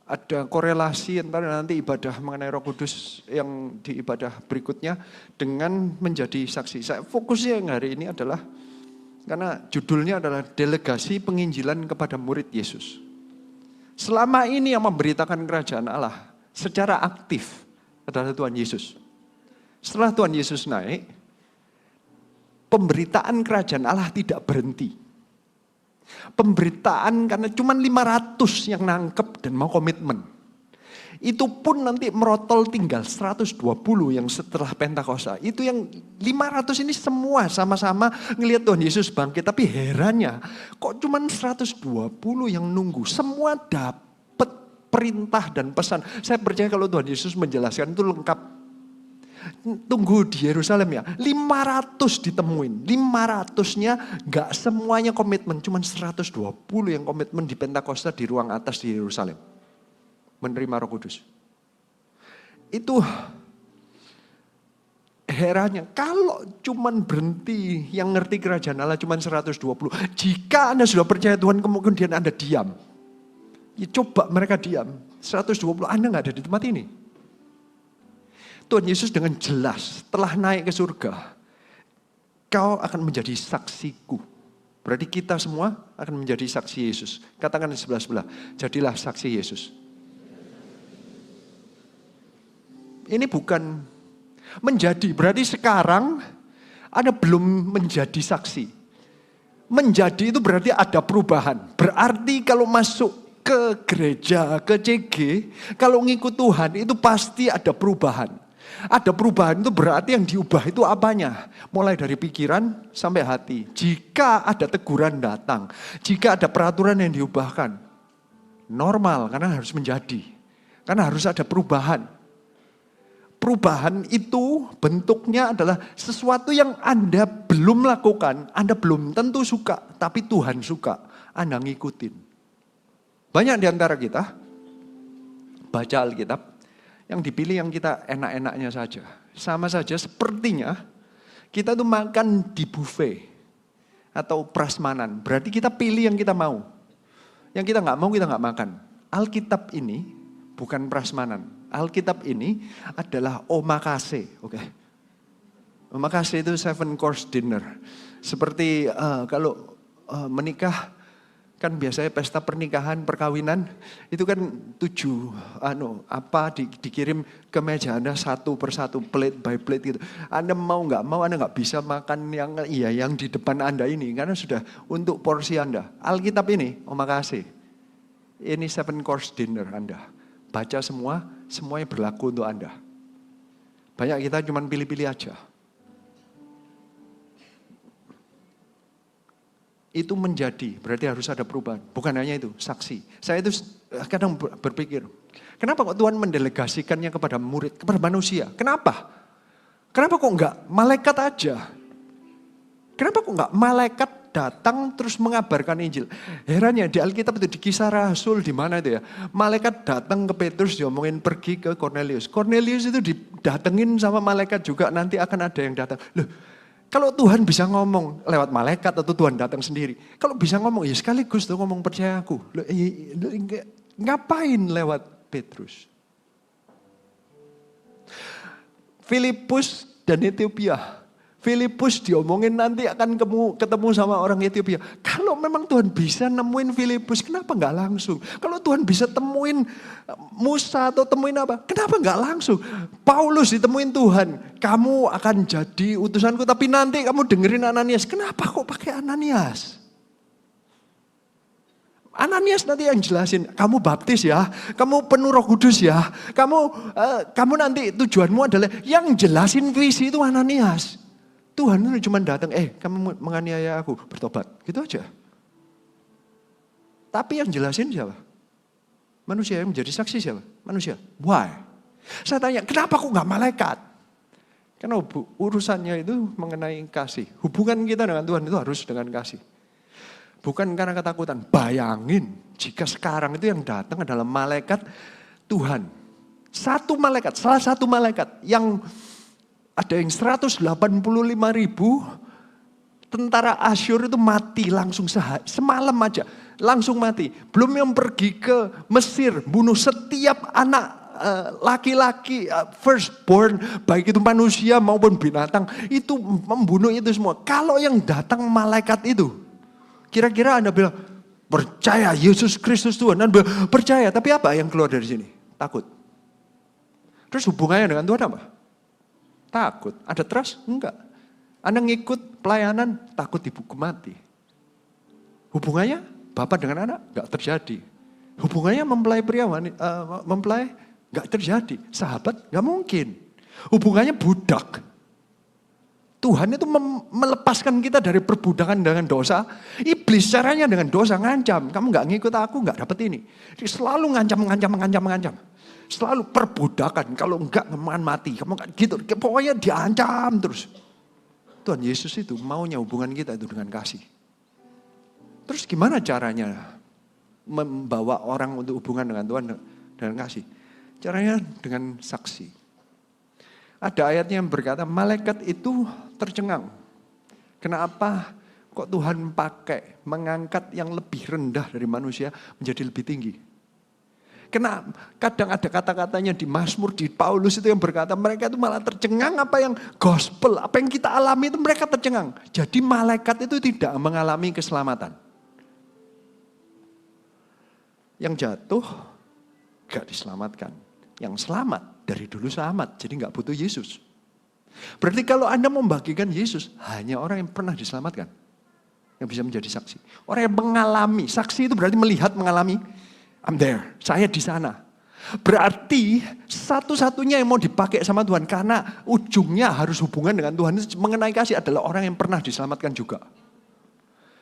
Ada korelasi antara nanti ibadah mengenai Roh Kudus yang di ibadah berikutnya dengan menjadi saksi. Saya fokusnya yang hari ini adalah, karena judulnya adalah delegasi penginjilan kepada murid Yesus. Selama ini yang memberitakan kerajaan Allah secara aktif adalah Tuhan Yesus. Setelah Tuhan Yesus naik, pemberitaan kerajaan Allah tidak berhenti. Pemberitaan karena cuma 500 yang nangkep dan mau komitmen. Itu pun nanti merotol tinggal 120 yang setelah Pentakosta. Itu yang 500 ini semua sama-sama ngelihat Tuhan Yesus bangkit. Tapi herannya kok cuma 120 yang nunggu. Semua dapat perintah dan pesan. Saya percaya kalau Tuhan Yesus menjelaskan itu lengkap. Tunggu di Yerusalem ya. 500 ditemuin. 500-nya gak semuanya komitmen. Cuma 120 yang komitmen di Pentakosta di ruang atas di Yerusalem. Menerima Roh Kudus. Itu herannya. Kalau cuman berhenti yang ngerti kerajaan Allah cuman 120. Jika Anda sudah percaya Tuhan, kemudian Anda diam. Ya coba mereka diam. 120 Anda gak ada di tempat ini. Tuhan Yesus dengan jelas telah naik ke surga. Kau akan menjadi saksiku. Berarti kita semua akan menjadi saksi Yesus. Katakan di sebelah-sebelah, jadilah saksi Yesus. Ini bukan menjadi, berarti sekarang Anda belum menjadi saksi. Menjadi itu berarti ada perubahan. Berarti kalau masuk ke gereja, ke CG, kalau ngikut Tuhan itu pasti ada perubahan. Ada perubahan itu berarti yang diubah itu apanya? Mulai dari pikiran sampai hati. Jika ada teguran datang, jika ada peraturan yang diubahkan, normal karena harus menjadi. Karena harus ada perubahan. Perubahan itu bentuknya adalah sesuatu yang Anda belum lakukan, Anda belum tentu suka, tapi Tuhan suka, Anda ngikutin. Banyak di antara kita baca Alkitab, yang dipilih yang kita enak-enaknya saja. Sama saja sepertinya kita tuh makan di buffet atau prasmanan. Berarti kita pilih yang kita mau. Yang kita nggak mau kita nggak makan. Alkitab ini bukan prasmanan. Alkitab ini adalah omakase, oke? Omakase itu 7 course dinner. Seperti kalau menikah kan biasanya pesta pernikahan, perkawinan itu kan 7 dikirim ke meja Anda satu persatu, plate by plate gitu. Anda mau nggak mau Anda nggak bisa makan yang di depan Anda ini karena sudah untuk porsi Anda. Alkitab ini omakase. Ini 7 course dinner Anda. Baca semuanya berlaku untuk Anda. Banyak kita cuma pilih-pilih aja. Itu menjadi, berarti harus ada perubahan. Bukan hanya itu, saksi. Saya itu kadang berpikir, kenapa kok Tuhan mendelegasikannya kepada murid, kepada manusia? Kenapa? Kenapa kok enggak malaikat aja? Kenapa kok enggak malaikat datang terus mengabarkan Injil? Herannya di Alkitab itu di Kisah Rasul di mana itu ya? Malaikat datang ke Petrus diomongin pergi ke Cornelius. Cornelius itu didatengin sama malaikat juga, nanti akan ada yang datang. Loh, kalau Tuhan bisa ngomong lewat malaikat atau Tuhan datang sendiri. Kalau bisa ngomong ya sekaligus tuh ngomong percaya aku. Loh, ngapain lewat Petrus? Filipus dan Ethiopia. Filipus diomongin nanti akan ketemu sama orang Ethiopia. Kalau memang Tuhan bisa nemuin Filipus, kenapa nggak langsung? Kalau Tuhan bisa temuin Musa atau temuin apa, kenapa nggak langsung? Paulus ditemuin Tuhan, kamu akan jadi utusanku, tapi nanti kamu dengerin Ananias. Kenapa kok pakai Ananias? Ananias nanti yang jelasin, kamu baptis ya, kamu penuh Roh Kudus ya, kamu nanti tujuanmu adalah yang jelasin visi itu Ananias. Tuhan itu cuma datang, kamu menganiaya aku, bertobat. Gitu aja. Tapi yang jelasin siapa? Manusia. Yang menjadi saksi siapa? Manusia. Why? Saya tanya, kenapa kok gak malaikat? Karena urusannya itu mengenai kasih. Hubungan kita dengan Tuhan itu harus dengan kasih. Bukan karena ketakutan. Bayangin, jika sekarang itu yang datang adalah malaikat Tuhan. Salah satu malaikat yang ada yang 185.000 tentara Asyur itu mati langsung semalam aja. Langsung mati. Belum yang pergi ke Mesir, bunuh setiap anak laki-laki, firstborn, baik itu manusia maupun binatang. Itu membunuh itu semua. Kalau yang datang malaikat itu, kira-kira Anda bilang, percaya Yesus Kristus Tuhan. Anda bilang, percaya, tapi apa yang keluar dari sini? Takut. Terus hubungannya dengan Tuhan apa? Takut. Ada trust? Enggak. Anda ngikut pelayanan, takut dihukum mati. Hubungannya bapak dengan anak? Enggak terjadi. Hubungannya mempelai pria, mempelai? Enggak terjadi. Sahabat? Enggak mungkin. Hubungannya budak. Tuhan itu melepaskan kita dari perbudakan dengan dosa. Iblis caranya dengan dosa, ngancam. Kamu enggak ngikut aku, enggak dapat ini. Dia selalu ngancam. Selalu perbudakan, kalau enggak akan mati, kamu kan gitu, pokoknya diancam terus. Tuhan Yesus itu maunya hubungan kita itu dengan kasih. Terus gimana caranya membawa orang untuk hubungan dengan Tuhan dengan kasih? Caranya dengan saksi. Ada ayatnya yang berkata, malaikat itu tercengang. Kenapa kok Tuhan pakai mengangkat yang lebih rendah dari manusia menjadi lebih tinggi? Karena kadang ada kata-katanya di Mazmur, di Paulus itu yang berkata mereka itu malah tercengang apa yang gospel, apa yang kita alami itu mereka tercengang. Jadi malaikat itu tidak mengalami keselamatan. Yang jatuh gak diselamatkan. Yang selamat dari dulu selamat, jadi gak butuh Yesus. Berarti kalau Anda membagikan Yesus, hanya orang yang pernah diselamatkan yang bisa menjadi saksi. Orang yang mengalami, saksi itu berarti melihat, mengalami. I'm there. Saya di sana. Berarti satu-satunya yang mau dipakai sama Tuhan, karena ujungnya harus hubungan dengan Tuhan, mengenai kasih, adalah orang yang pernah diselamatkan juga.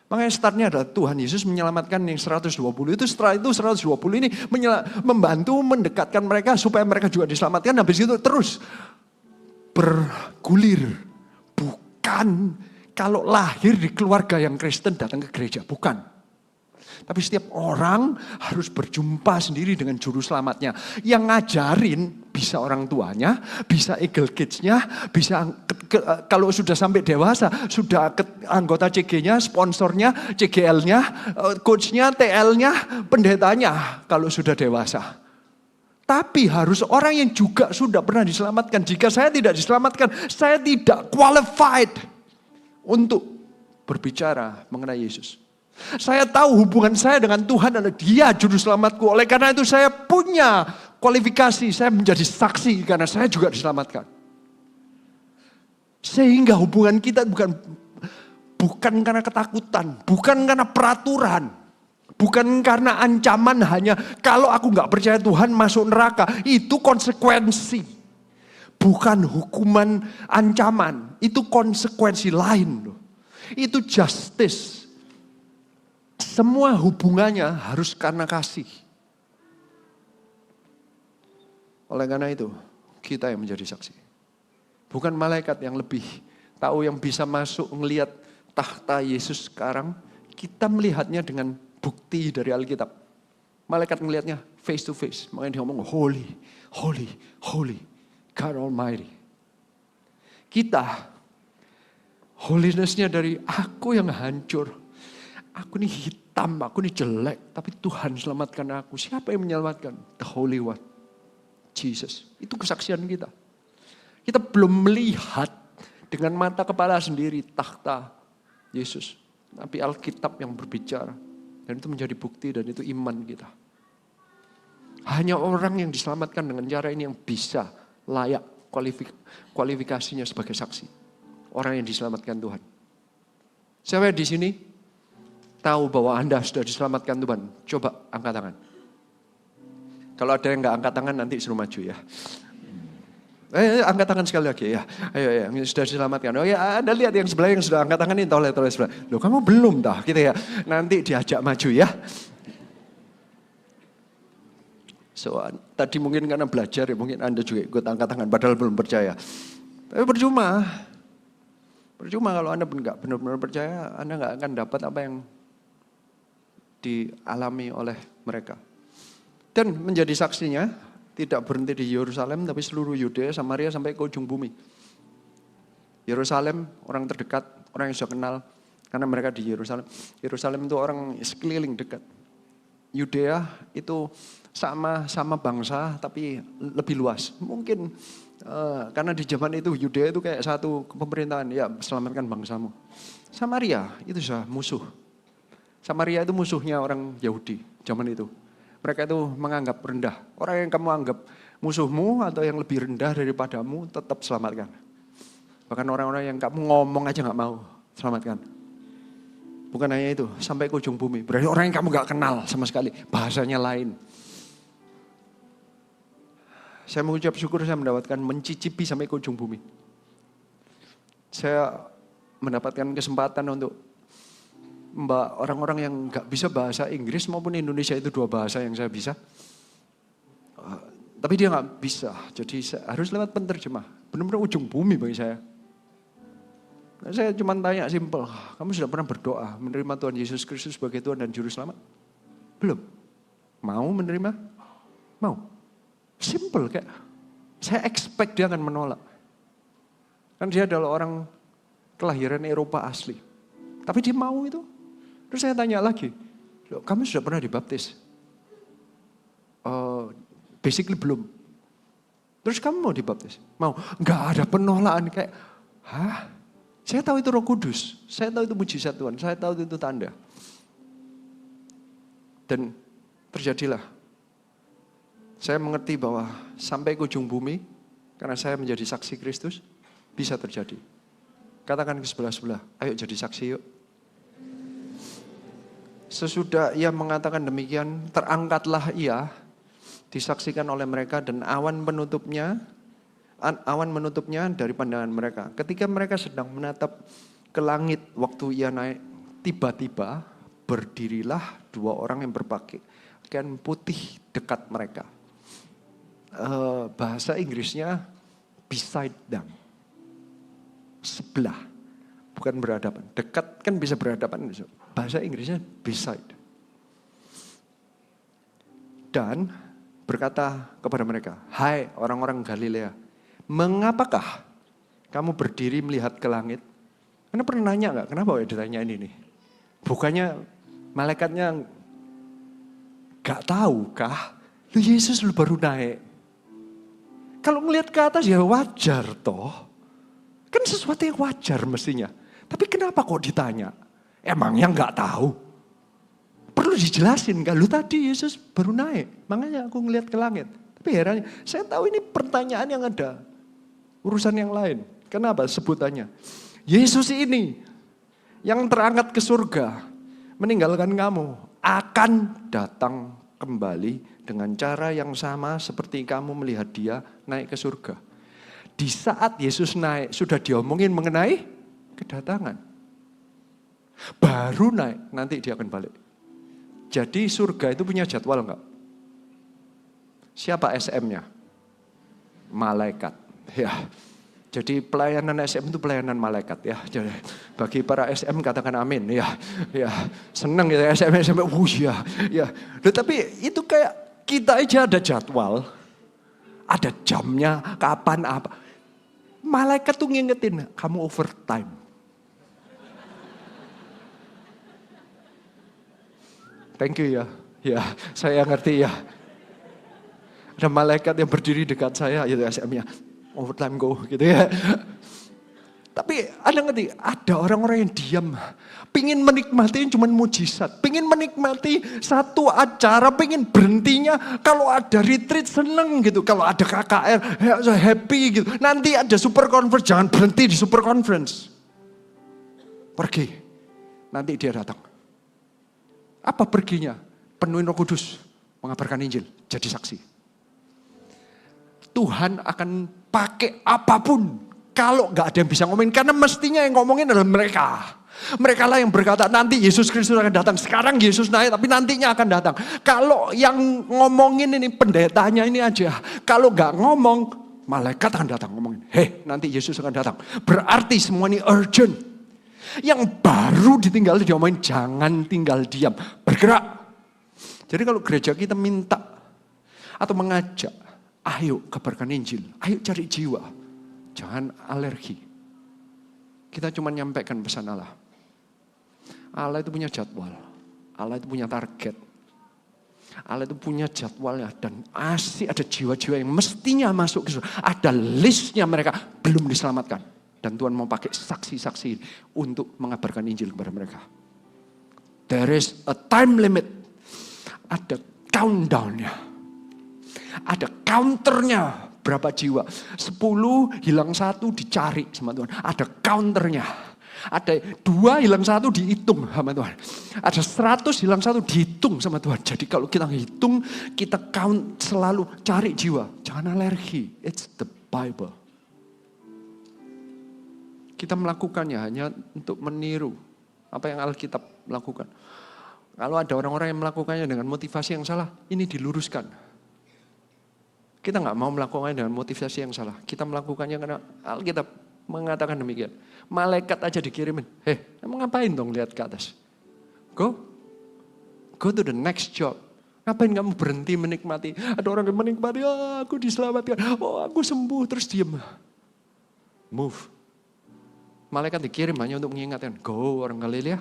Makanya startnya adalah Tuhan Yesus menyelamatkan yang 120 itu. Setelah itu 120 ini membantu mendekatkan mereka supaya mereka juga diselamatkan. Habis itu terus bergulir. Bukan kalau lahir di keluarga yang Kristen datang ke gereja, bukan. Tapi setiap orang harus berjumpa sendiri dengan juru selamatnya. Yang ngajarin bisa orang tuanya, bisa Eagle Kids-nya, bisa kalau sudah sampai dewasa, sudah anggota CG-nya, sponsornya, CGL-nya, coach-nya, TL-nya, pendetanya kalau sudah dewasa. Tapi harus orang yang juga sudah pernah diselamatkan. Jika saya tidak diselamatkan, saya tidak qualified untuk berbicara mengenai Yesus. Saya tahu hubungan saya dengan Tuhan adalah Dia juru selamatku. Oleh karena itu saya punya kualifikasi, saya menjadi saksi karena saya juga diselamatkan. Sehingga hubungan kita bukan karena ketakutan, bukan karena peraturan, bukan karena ancaman hanya kalau aku nggak percaya Tuhan masuk neraka. Itu konsekuensi, bukan hukuman ancaman. Itu konsekuensi lain loh. Itu justice. Semua hubungannya harus karena kasih. Oleh karena itu, kita yang menjadi saksi. Bukan malaikat yang lebih tahu, yang bisa masuk melihat tahta Yesus sekarang. Kita melihatnya dengan bukti dari Alkitab. Malaikat melihatnya face to face. Makanya dia ngomong, holy, holy, holy, God Almighty. Kita, holiness-nya dari aku yang hancur. Aku ini hitam, aku ini jelek, tapi Tuhan selamatkan aku. Siapa yang menyelamatkan? The Holy One, Jesus. Itu kesaksian kita. Kita belum melihat dengan mata kepala sendiri tahta Yesus. Tapi Alkitab yang berbicara. Dan itu menjadi bukti dan itu iman kita. Hanya orang yang diselamatkan dengan cara ini yang bisa layak kualifikasinya sebagai saksi. Orang yang diselamatkan Tuhan. Siapa di sini tahu bahwa Anda sudah diselamatkan Tuhan? Coba angkat tangan. Kalau ada yang nggak angkat tangan nanti suruh maju ya. Angkat tangan sekali lagi ya. Ayo yang sudah diselamatkan. Oh ya, Anda lihat yang sebelah yang sudah angkat tangan ini, toleh sebelah. Loh kamu belum dah gitu ya. Nanti diajak maju ya. So, tadi mungkin karena belajar ya, mungkin Anda juga ikut angkat tangan padahal belum percaya. Tapi percuma. Percuma kalau Anda nggak benar-benar percaya, Anda nggak akan dapat apa yang dialami oleh mereka. Dan menjadi saksinya tidak berhenti di Yerusalem tapi seluruh Yudea, Samaria sampai ke ujung bumi. Yerusalem orang terdekat, orang yang sudah kenal karena mereka di Yerusalem. Yerusalem itu orang sekeliling dekat. Yudea itu sama bangsa tapi lebih luas. Mungkin karena di zaman itu Yudea itu kayak satu pemerintahan, ya selamatkan bangsamu. Samaria itu sudah musuh. Samaria itu musuhnya orang Yahudi zaman itu. Mereka itu menganggap rendah. Orang yang kamu anggap musuhmu atau yang lebih rendah daripadamu tetap selamatkan. Bahkan orang-orang yang kamu ngomong aja gak mau selamatkan. Bukan hanya itu, sampai ke ujung bumi. Berarti orang yang kamu gak kenal sama sekali, bahasanya lain. Saya mengucap syukur saya mendapatkan mencicipi sampai ke ujung bumi. Saya mendapatkan kesempatan untuk orang-orang yang gak bisa bahasa Inggris maupun Indonesia, itu dua bahasa yang saya bisa. Tapi dia gak bisa, jadi saya harus lewat penterjemah. Benar-benar ujung bumi bagi saya. Nah, saya cuma tanya simpel, kamu sudah pernah berdoa menerima Tuhan Yesus Kristus sebagai Tuhan dan Juru Selamat? Belum? Mau menerima? Mau? Simple kayak, saya expect dia akan menolak. Kan dia adalah orang kelahiran Eropa asli. Tapi dia mau itu. Terus saya tanya lagi, loh, kamu sudah pernah dibaptis? Basically belum. Terus kamu mau dibaptis? Mau. Enggak ada penolakan kayak, hah? Saya tahu itu Roh Kudus, saya tahu itu mujizat Tuhan, saya tahu itu tanda. Dan terjadilah. Saya mengerti bahwa sampai ke ujung bumi, karena saya menjadi saksi Kristus, bisa terjadi. Katakan ke sebelah-sebelah, ayo jadi saksi yuk. Sesudah ia mengatakan demikian, terangkatlah ia, disaksikan oleh mereka, dan awan menutupnya dari pandangan mereka. Ketika mereka sedang menatap ke langit waktu ia naik, tiba-tiba berdirilah 2 orang yang berpakaian putih dekat mereka. Bahasa Inggrisnya beside them, sebelah, bukan berhadapan. Dekat kan bisa berhadapan, bahasa Inggrisnya beside. Dan berkata kepada mereka, hai orang-orang Galilea, mengapakah kamu berdiri melihat ke langit? Anda pernah nanya gak, kenapa ditanyain ini? Bukannya malaikatnya gak tahu kah? Lu Yesus lu baru naik. Kalau ngelihat ke atas ya wajar toh. Kan sesuatu yang wajar mestinya. Tapi kenapa kok ditanya? Emangnya gak tahu? Perlu dijelasin kan? Lu tadi Yesus baru naik. Makanya aku ngelihat ke langit. Tapi herannya, saya tahu ini pertanyaan yang ada. Urusan yang lain. Kenapa sebutannya? Yesus ini yang terangkat ke surga, meninggalkan kamu, akan datang kembali dengan cara yang sama seperti kamu melihat dia naik ke surga. Di saat Yesus naik, sudah diomongin mengenai kedatangan. Baru naik, nanti dia akan balik. Jadi surga itu punya jadwal enggak? Siapa SM-nya? Malaikat. Ya. Jadi pelayanan SM itu pelayanan malaikat ya. Jadi bagi para SM katakan amin ya. Ya, senang ya SM ya. Ya. Tapi itu kayak kita aja ada jadwal. Ada jamnya, kapan apa. Malaikat tuh ngingetin, kamu overtime. Thank you ya. Ya, saya ngerti ya. Ada malaikat yang berdiri dekat saya, itu SM-nya. Overtime go gitu ya. Tapi Anda ngerti, ada orang-orang yang diam. Pingin menikmati cuma mujizat. Pingin menikmati satu acara, pingin berhentinya. Kalau ada retreat seneng gitu. Kalau ada KKR happy gitu. Nanti ada super conference, jangan berhenti di super conference. Pergi. Nanti dia datang. Apa perginya? Penuhin Roh Kudus. Mengabarkan Injil. Jadi saksi. Tuhan akan pakai apapun kalau gak ada yang bisa ngomongin. Karena mestinya yang ngomongin adalah mereka. Mereka lah yang berkata nanti Yesus Kristus akan datang. Sekarang Yesus naik tapi nantinya akan datang. Kalau yang ngomongin ini pendetanya ini aja. Kalau gak ngomong malaikat akan datang ngomongin. Hei nanti Yesus akan datang. Berarti semua ini urgent. Yang baru ditinggal diomongin jangan tinggal diam. Bergerak. Jadi kalau gereja kita minta atau mengajak. Ayo kabarkan Injil, ayo cari jiwa. Jangan alergi. Kita cuma nyampaikan pesan Allah. Allah itu punya jadwal. Allah itu punya target. Allah itu punya jadwalnya. Dan asli ada jiwa-jiwa yang mestinya masuk ke surga. Ada listnya mereka belum diselamatkan. Dan Tuhan mau pakai saksi-saksi untuk mengabarkan Injil kepada mereka. There is a time limit. Ada countdown-nya. Ada counternya berapa jiwa. 10 hilang 1 dicari sama Tuhan. Ada counternya. Ada 2 hilang 1 dihitung sama Tuhan. Ada 100 hilang 1 dihitung sama Tuhan. Jadi kalau kita hitung, kita count selalu cari jiwa. Jangan alergi. It's the Bible. Kita melakukannya hanya untuk meniru apa yang Alkitab lakukan. Kalau ada orang-orang yang melakukannya dengan motivasi yang salah, ini diluruskan. Kita nggak mau melakukannya dengan motivasi yang salah. Kita melakukannya karena Alkitab mengatakan demikian. Malaikat aja dikirimin. Emang ngapain dong lihat ke atas? Go to the next job. Ngapain kamu berhenti menikmati? Ada orang yang menikmati, aku diselamatkan. Oh aku sembuh, terus diem. Move. Malaikat dikirim hanya untuk mengingatkan. Go orang Galilea.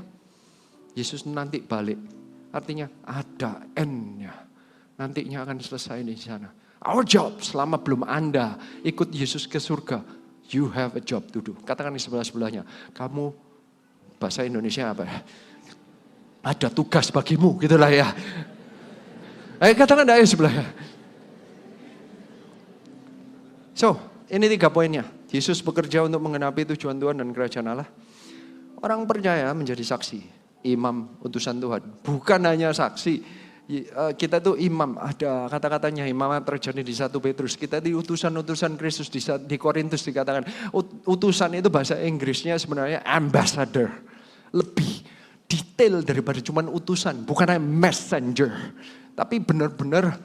Yesus nanti balik. Artinya ada end-nya. Nantinya akan selesai di sana. Our job, selama belum Anda ikut Yesus ke surga, you have a job to do. Katakan di sebelah-sebelahnya, kamu, bahasa Indonesia apa ya? Ada tugas bagimu, gitulah ya. Katakan di sebelahnya. So, ini 3 poinnya. Yesus bekerja untuk menggenapi tujuan Tuhan dan kerajaan Allah. Orang percaya menjadi saksi. imam utusan Tuhan. Bukan hanya saksi. Kita tuh imam, ada kata-katanya imam terjadi di 1 Petrus. Kita di utusan-utusan Kristus, di Korintus dikatakan. Utusan itu bahasa Inggrisnya sebenarnya ambassador. Lebih detail daripada cuma utusan, bukan hanya messenger. Tapi benar-benar,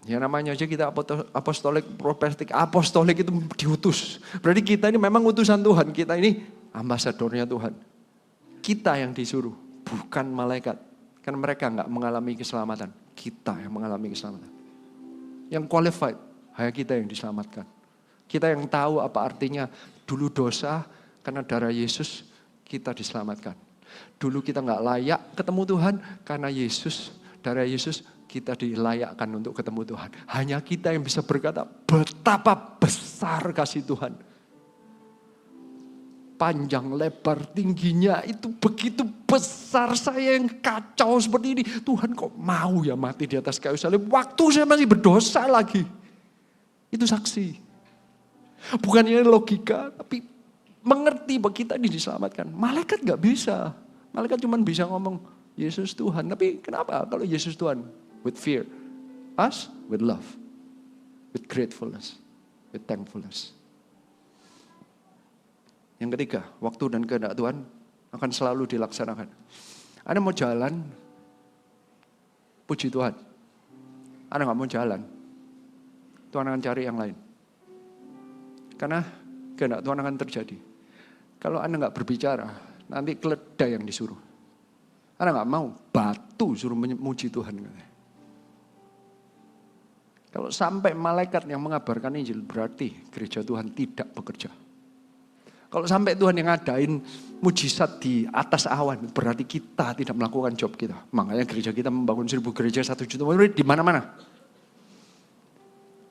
ya namanya aja kita apostolik, profetik, apostolik itu diutus. Berarti kita ini memang utusan Tuhan, kita ini ambasadornya Tuhan. Kita yang disuruh, bukan malaikat. Kan mereka nggak mengalami keselamatan, kita yang mengalami keselamatan. Yang qualified, hanya kita yang diselamatkan. Kita yang tahu apa artinya dulu dosa, karena darah Yesus kita diselamatkan. Dulu kita nggak layak ketemu Tuhan, karena Yesus, darah Yesus kita dilayakkan untuk ketemu Tuhan. Hanya kita yang bisa berkata betapa besar kasih Tuhan. Panjang, lebar, tingginya itu begitu besar, saya yang kacau seperti ini. Tuhan kok mau ya mati di atas kayu salib, waktu saya masih berdosa lagi. Itu saksi. Bukannya logika, tapi mengerti bahwa kita ini diselamatkan. Malaikat gak bisa. Malaikat cuma bisa ngomong, Yesus Tuhan. Tapi kenapa kalau Yesus Tuhan? With fear. Us with love. With gratefulness. With thankfulness. Yang ketiga, waktu dan kehendak Tuhan akan selalu dilaksanakan. Anda mau jalan, puji Tuhan. Anda gak mau jalan, Tuhan akan cari yang lain. Karena kehendak Tuhan akan terjadi. Kalau Anda gak berbicara, nanti keledai yang disuruh. Anda gak mau, batu suruh memuji Tuhan. Kalau sampai malaikat yang mengabarkan Injil, berarti gereja Tuhan tidak bekerja. Kalau sampai Tuhan yang ngadain mujizat di atas awan, berarti kita tidak melakukan job kita. Makanya gereja kita membangun 1.000 gereja, 1 juta murid di mana-mana.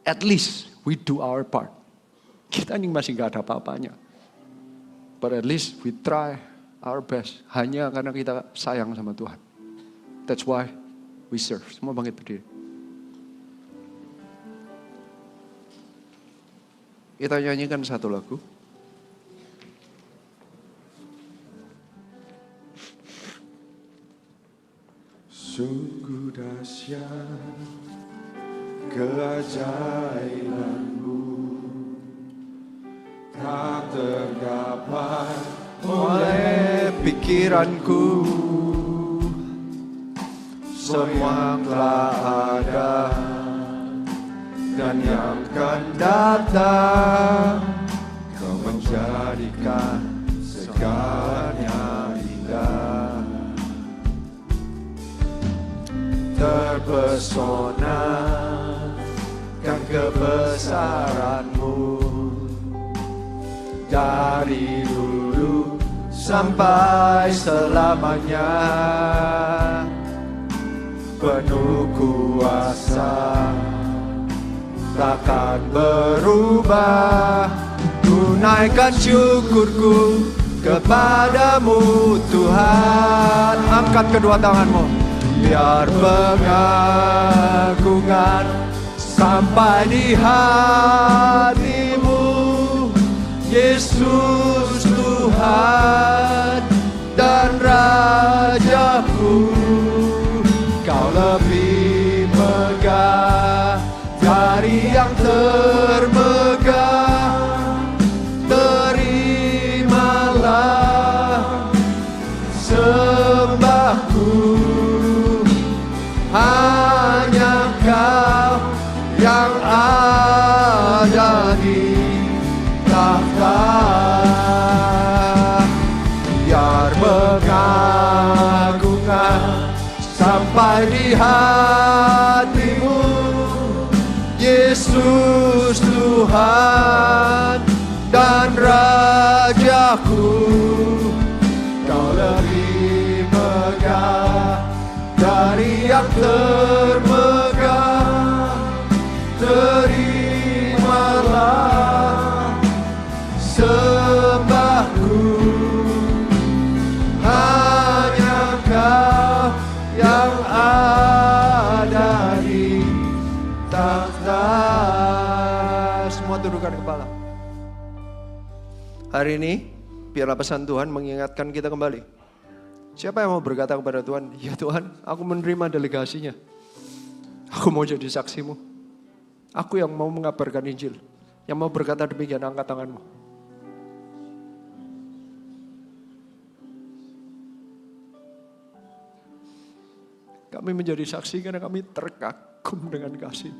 At least we do our part. Kita ini masih gak ada apa-apanya. But at least we try our best. Hanya karena kita sayang sama Tuhan. That's why we serve. Semua bangkit berdiri. Kita nyanyikan satu lagu. Sungguh dahsyat keajaibanmu, tak tergapai oleh pikiranku. Semua yang telah ada dan yang akan datang, Kau menjadikan segalanya indah. Terpesona kan kebesaran-Mu, dari dulu sampai selamanya. Penuh kuasa, takkan berubah. Tunaikan syukurku kepadamu Tuhan. Angkat kedua tanganmu. Biar pengagungan sampai di hatimu, Yesus Tuhan dan Rajaku. Kau lebih megah dari yang termegah. Terimalah sembahku. Hanya Kau yang ada di tahta. Biar pengagungan sampai di hatimu, Yesus Tuhan dan Rajaku. Kau lebih megah dari yang termegah. Terimalah sembahku. Hanya Kau yang ada di tahta. Semua tundukkan kepala. Hari ini biarlah pesan Tuhan mengingatkan kita kembali. Siapa yang mau berkata kepada Tuhan, ya Tuhan, aku menerima delegasinya. Aku mau jadi saksimu. Aku yang mau mengabarkan Injil. Yang mau berkata demikian, angkat tanganmu. Kami menjadi saksi karena kami terkagum dengan kasih.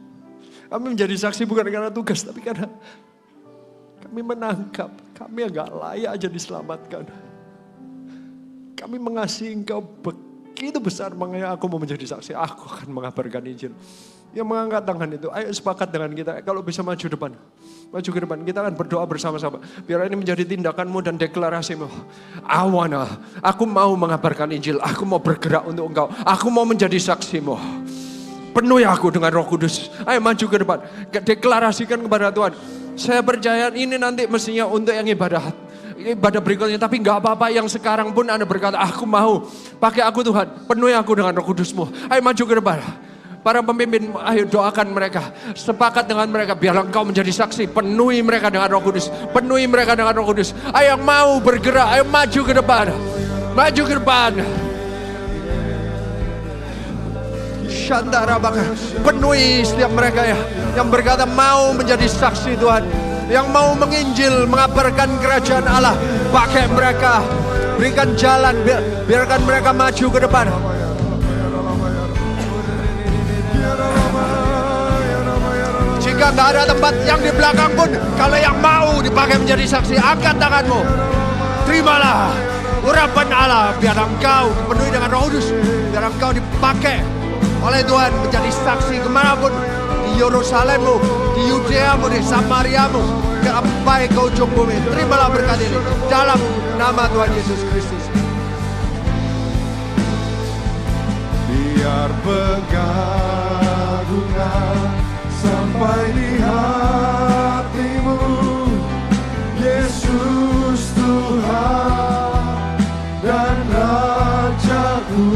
Kami menjadi saksi bukan karena tugas, tapi karena kami menangkap, kami agak layak aja diselamatkan. Kami mengasihi Engkau begitu besar, makanya aku mau menjadi saksi. Aku akan mengabarkan Injil. Yang mengangkat tangan itu, ayo sepakat dengan kita. Kalau bisa maju depan. Maju ke depan, kita akan berdoa bersama-sama. Biar ini menjadi tindakanmu dan deklarasimu. Aku mau mengabarkan Injil. Aku mau bergerak untuk Engkau. Aku mau menjadi saksimu. Penuhi aku dengan Roh Kudus. Ayo maju ke depan. Deklarasikan kepada Tuhan. Saya percaya ini nanti mestinya untuk yang ibadah berikutnya. Tapi gak apa-apa, yang sekarang pun Anda berkata, aku mau. Pakai aku Tuhan. Penuhi aku dengan Roh Kudus-Mu. Ayo maju ke depan. Para pemimpin, ayo doakan mereka. Sepakat dengan mereka, biarlah Engkau menjadi saksi. Penuhi mereka dengan Roh Kudus. Penuhi mereka dengan Roh Kudus. Ayo yang mau bergerak, ayo maju ke depan. Maju ke depan. Syantara bakar. Penuhi setiap mereka ya, yang berkata mau menjadi saksi Tuhan. Yang mau menginjil, mengabarkan kerajaan Allah. Pakai mereka. Berikan jalan, biarkan mereka maju ke depan. Jika gak ada tempat yang di belakang pun, kalau yang mau dipakai menjadi saksi, angkat tanganmu. Terimalah urapan Allah, biar engkau dipenuhi dengan Roh Kudus, biar engkau dipakai oleh Tuhan menjadi saksi kemanapun, di Yerusalemmu, di Yudeamu, di Samariamu, sampai ke ujung bumi. Terimalah berkat ini dalam nama Tuhan Yesus Kristus. Biar pengagungan sampai di hatimu, Yesus Tuhan dan Rajaku.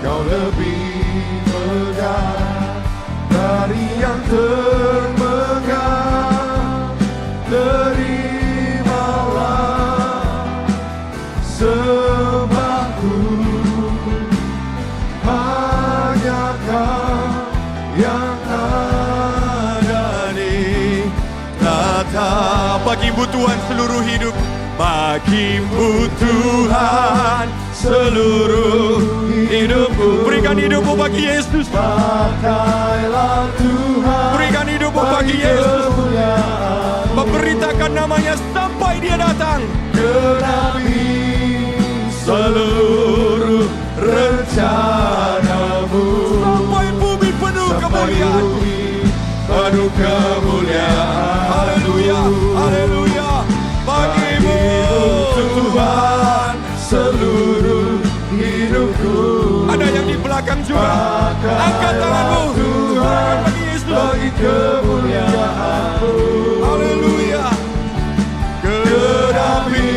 Kau lebih megah dari yang termegah. Terimalah sembahku, hanya Kau yang ada di tata. Bagimu Tuhan seluruh hidup, bagimu Tuhan seluruh hidupku. Berikan hidupmu bagi Yesus. Pakailah Tuhan, berikan hidupmu bagi Yesus. Memberitakan namanya sampai Dia datang. Genapi seluruh rencanamu, sampai bumi penuh kemuliaan. Penuh kemuliaan. Haleluya, haleluya. Bagimu Tuhan seluruh hidupku. Ada yang di belakang juga, angkat tanganmu. Tuhan bagi Yesus, bagi kemuliaan-Mu. Haleluya. Genapi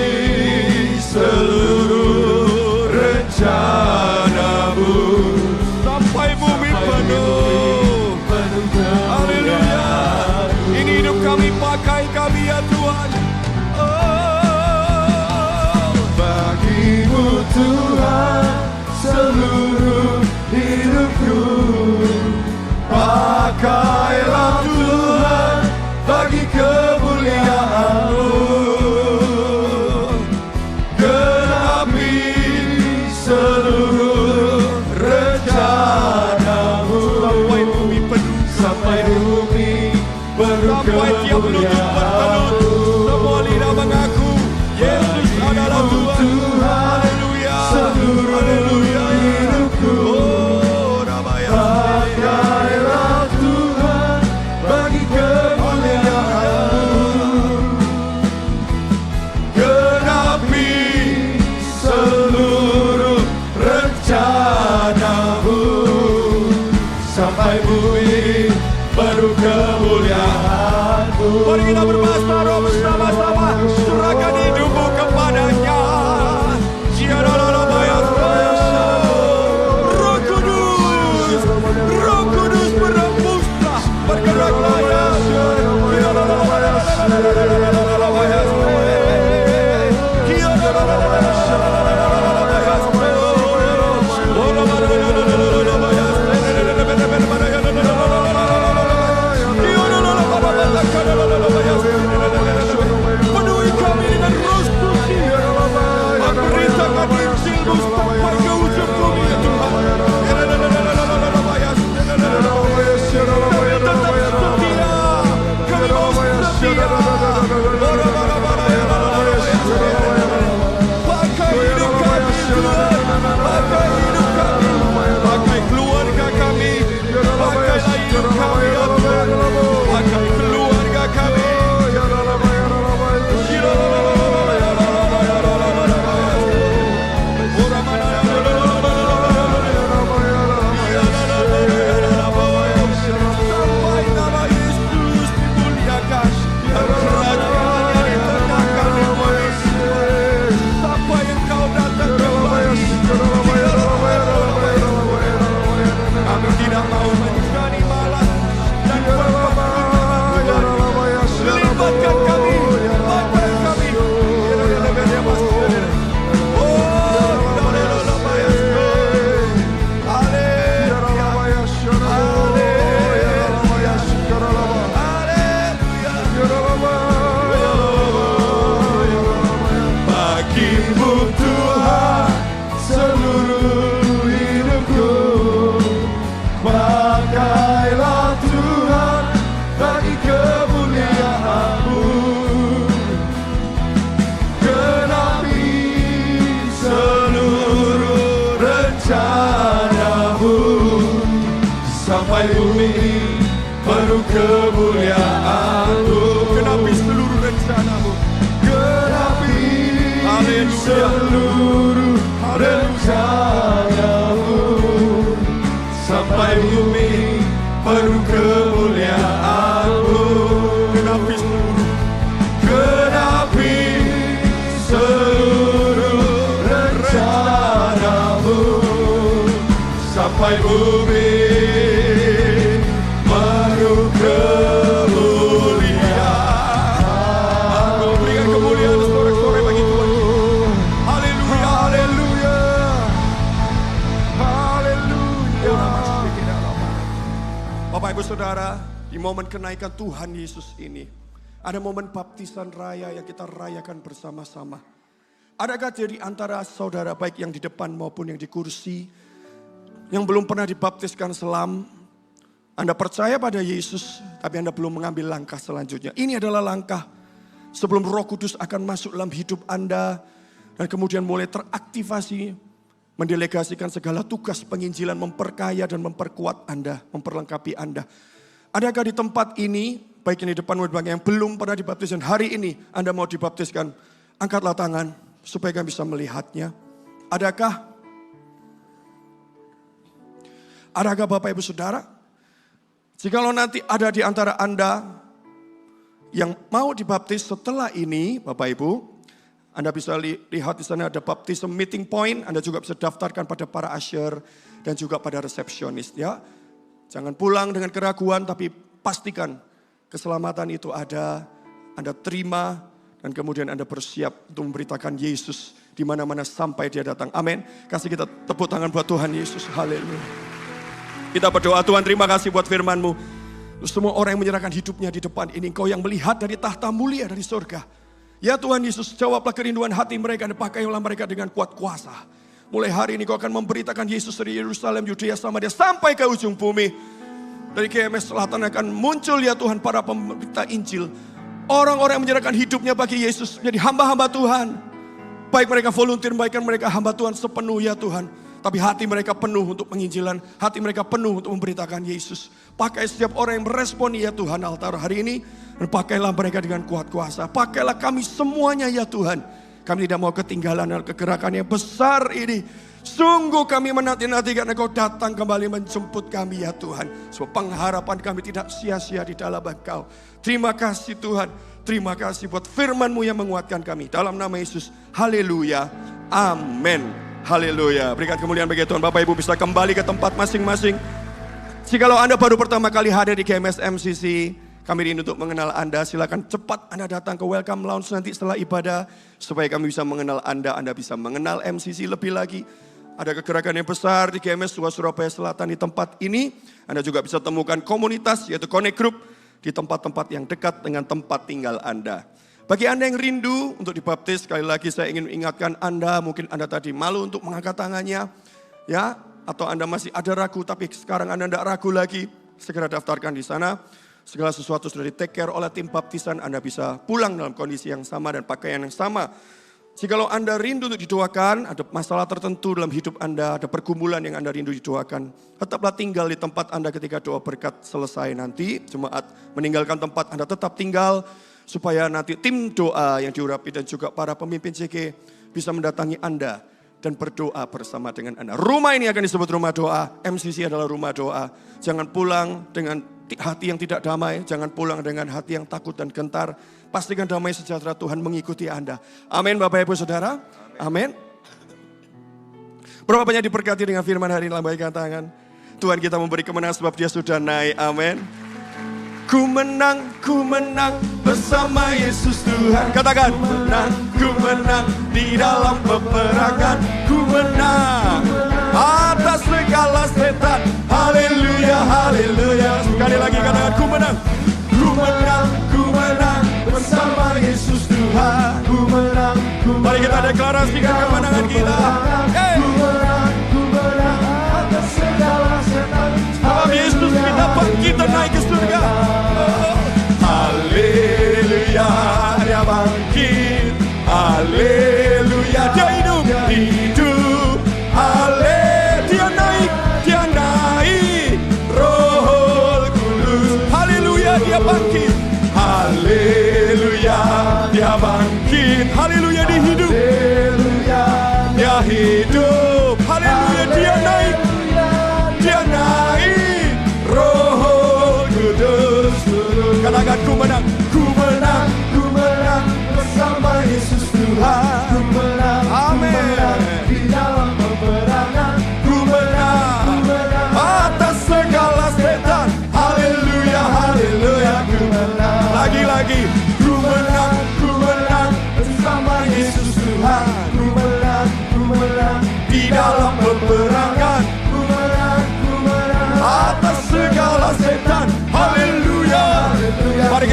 seluruh rencana-Mu sampai bumi penuh. Haleluya. Ini hidup kami, pakai kami ya Tuhan. Bagimu Tuhan seluruh hidupku. Pakailah Tuhan bagi kemuliaan-Mu. Genapi seluruh rencana-Mu sampai bumi penuh, sampai bumi penuh, sampai tiap lutut bertelut, semua lidah mengaku Yesus adalah Tuhan. Haleluya, haleluya. Oh, pakailah Tuhan bagi kemuliaan-Mu. Genapi seluruh rencana-Mu sampai bumi penuh kemuliaan-Mu. Mari kita berbahasa roh bersama-sama, serahkan hidupmu kepadanya. Roh Kudus, Roh Kudus berembuslah, bergeraklah ya. sampai bumi penuh kemuliaan-Mu. Genapi seluruh rencana-Mu, genapi seluruh rencana-Mu, sampai bumi penuh kemuliaan-Mu. Genapi seluruh rencana-Mu, sampai bumi penuh kemuliaan. Aku berikan kemuliaan sore-sore bagi Tuhan. Haleluya, haleluya, haleluya. Bapak Ibu Saudara, di momen kenaikan Tuhan Yesus ini, ada momen baptisan raya yang kita rayakan bersama-sama. Adakah dari antara saudara baik yang di depan maupun yang di kursi, yang belum pernah dibaptiskan selam, Anda percaya pada Yesus, tapi Anda belum mengambil langkah selanjutnya. Ini adalah langkah sebelum Roh Kudus akan masuk dalam hidup Anda, dan kemudian mulai teraktivasi, mendelegasikan segala tugas penginjilan, memperkaya dan memperkuat Anda, memperlengkapi Anda. Adakah di tempat ini, baik yang di depan maupun yang belum pernah dibaptiskan, hari ini Anda mau dibaptiskan? Angkatlah tangan supaya kami bisa melihatnya. Adakah Bapak Ibu Saudara? Jikalau nanti ada di antara Anda yang mau dibaptis setelah ini, Bapak Ibu, Anda bisa lihat di sana ada baptism meeting point. Anda juga bisa daftarkan pada para usher dan juga pada resepsionis, ya. Jangan pulang dengan keraguan, tapi pastikan keselamatan itu ada, Anda terima, dan kemudian Anda bersiap untuk memberitakan Yesus di mana-mana sampai Dia datang. Amin. Kasih kita tepuk tangan buat Tuhan Yesus. Haleluya. Kita berdoa, Tuhan terima kasih buat firman-Mu. Semua orang yang menyerahkan hidupnya di depan ini, Engkau yang melihat dari tahta mulia dari surga. Ya Tuhan Yesus, jawablah kerinduan hati mereka dan pakailah mereka dengan kuat kuasa. Mulai hari ini Kau akan memberitakan Yesus dari Yerusalem, Yudea, Samaria sampai ke ujung bumi. Dari GMS Selatan akan muncul ya Tuhan para pemberita Injil. Orang-orang yang menyerahkan hidupnya bagi Yesus menjadi hamba-hamba Tuhan. Baik mereka volunteer, baik mereka hamba Tuhan sepenuh ya Tuhan. Tapi hati mereka penuh untuk penginjilan, hati mereka penuh untuk memberitakan Yesus. Pakai setiap orang yang meresponi ya Tuhan altar hari ini. Dan pakailah mereka dengan kuat kuasa. Pakailah kami semuanya ya Tuhan. Kami tidak mau ketinggalan dalam kegerakan yang besar ini. Sungguh kami menanti-nantikan Engkau datang kembali menjemput kami ya Tuhan. Sebab pengharapan kami tidak sia-sia di dalam Engkau. Terima kasih Tuhan. Terima kasih buat firman-Mu yang menguatkan kami. Dalam nama Yesus. Haleluya. Amin. Haleluya. Berikan kemuliaan bagi Tuhan. Bapak Ibu bisa kembali ke tempat masing-masing. Jikalau Anda baru pertama kali hadir di GMS MCC, kami rindu untuk mengenal Anda. Silakan cepat Anda datang ke Welcome Lounge nanti setelah ibadah. Supaya kami bisa mengenal Anda bisa mengenal MCC lebih lagi. Ada kegerakan yang besar di GMS 2 Surabaya Selatan di tempat ini. Anda juga bisa temukan komunitas yaitu Connect Group di tempat-tempat yang dekat dengan tempat tinggal Anda. Bagi Anda yang rindu untuk dibaptis, sekali lagi saya ingin mengingatkan Anda, mungkin Anda tadi malu untuk mengangkat tangannya, ya, atau Anda masih ada ragu, tapi sekarang Anda tidak ragu lagi, segera daftarkan di sana. Segala sesuatu sudah di take care oleh tim baptisan, Anda bisa pulang dalam kondisi yang sama dan pakaian yang sama. Jikalau Anda rindu untuk didoakan, ada masalah tertentu dalam hidup Anda, ada pergumulan yang Anda rindu didoakan, tetaplah tinggal di tempat Anda ketika doa berkat selesai nanti. Jemaat meninggalkan tempat Anda tetap tinggal, supaya nanti tim doa yang diurapi dan juga para pemimpin CG bisa mendatangi Anda dan berdoa bersama dengan Anda. Rumah ini akan disebut rumah doa, MCC adalah rumah doa. Jangan pulang dengan hati yang tidak damai, jangan pulang dengan hati yang takut dan gentar. Pastikan damai sejahtera Tuhan mengikuti Anda. Amin Bapak Ibu Saudara. Amin. Berapa banyak diberkati dengan firman hari ini, lambaikan tangan. Tuhan kita memberi kemenangan sebab Dia sudah naik. Amin. Ku menang bersama Yesus Tuhan. Katakan, ku menang di dalam peperangan. Ku menang atas segala setan. Haleluya, haleluya. Sekali lagi katakan, ku menang bersama Yesus Tuhan. Ku menang. Mari kita deklarasikan kemenangan kita. Ku menang atas segala setan. Dalam Yesus kita naik ke surga. Haleluya, Dia bangkit. Haleluya, Dia hidup. Haleluya, Dia naik. Roh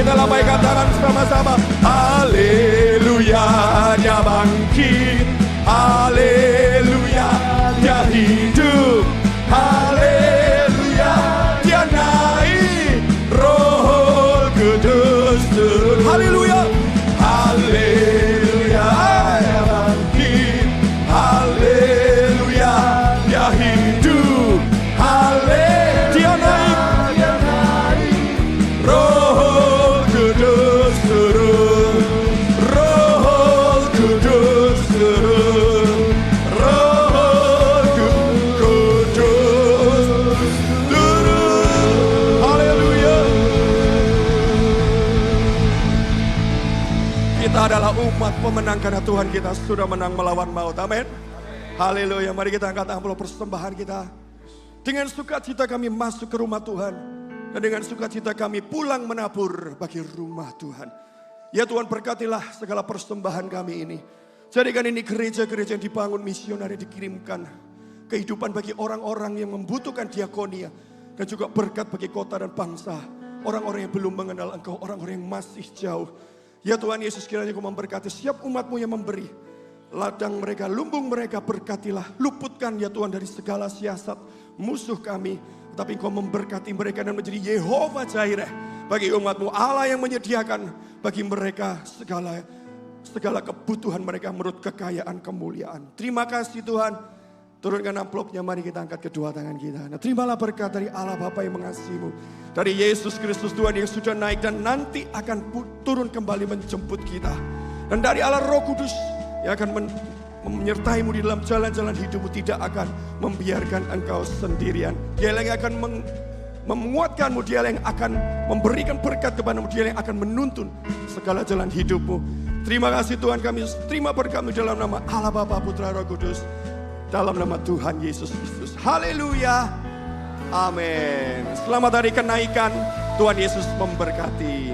kita lambaikan tangan sama-sama. Haleluya, dia bangkit. Haleluya, dia hidup. Haleluya, dia naik. Roh Kudus turun. Haleluya. Haleluya, dia bangkit. Haleluya, dia hidup. Haleluya, dia naik. Roh Kudus turun. Roh Kudus turun. Roh Kudus turun. Haleluya. Kita adalah umat pemenang karena Tuhan kita sudah menang melawan maut. Amin. Haleluya. Mari kita angkat amplop persembahan kita. Dengan sukacita kami masuk ke rumah Tuhan. Dan dengan sukacita kami pulang menabur bagi rumah Tuhan. Ya Tuhan, berkatilah segala persembahan kami ini. Jadikan ini gereja-gereja yang dibangun, misionari dikirimkan. Kehidupan bagi orang-orang yang membutuhkan diakonia. Dan juga berkat bagi kota dan bangsa. Orang-orang yang belum mengenal Engkau, orang-orang yang masih jauh. Ya Tuhan Yesus, kiranya Kau memberkati setiap umat-Mu yang memberi. Ladang mereka, lumbung mereka, berkatilah. Luputkan ya Tuhan dari segala siasat musuh kami. Tapi Kau memberkati mereka dan menjadi Yehova Jireh bagi umat-Mu, Allah yang menyediakan bagi mereka segala kebutuhan mereka menurut kekayaan kemuliaan. Terima kasih Tuhan. Turunkan amplopnya, mari kita angkat kedua tangan kita. Nah, terimalah berkat dari Allah Bapa yang mengasihi-Mu, dari Yesus Kristus Tuhan yang sudah naik dan nanti akan turun kembali menjemput kita. Dan dari Allah Roh Kudus yang akan menyertai-Mu di dalam jalan-jalan hidup-Mu, tidak akan membiarkan engkau sendirian. Dia yang akan menguatkan-Mu, Dia yang akan memberikan berkat kepada-Mu, Dia yang akan menuntun segala jalan hidup-Mu. Terima kasih Tuhan, kami terima berkat-Mu dalam nama Allah Bapa, Putra, Roh Kudus, dalam nama Tuhan Yesus Kristus. Haleluya. Amin. Selamat hari kenaikan. Tuhan Yesus memberkati.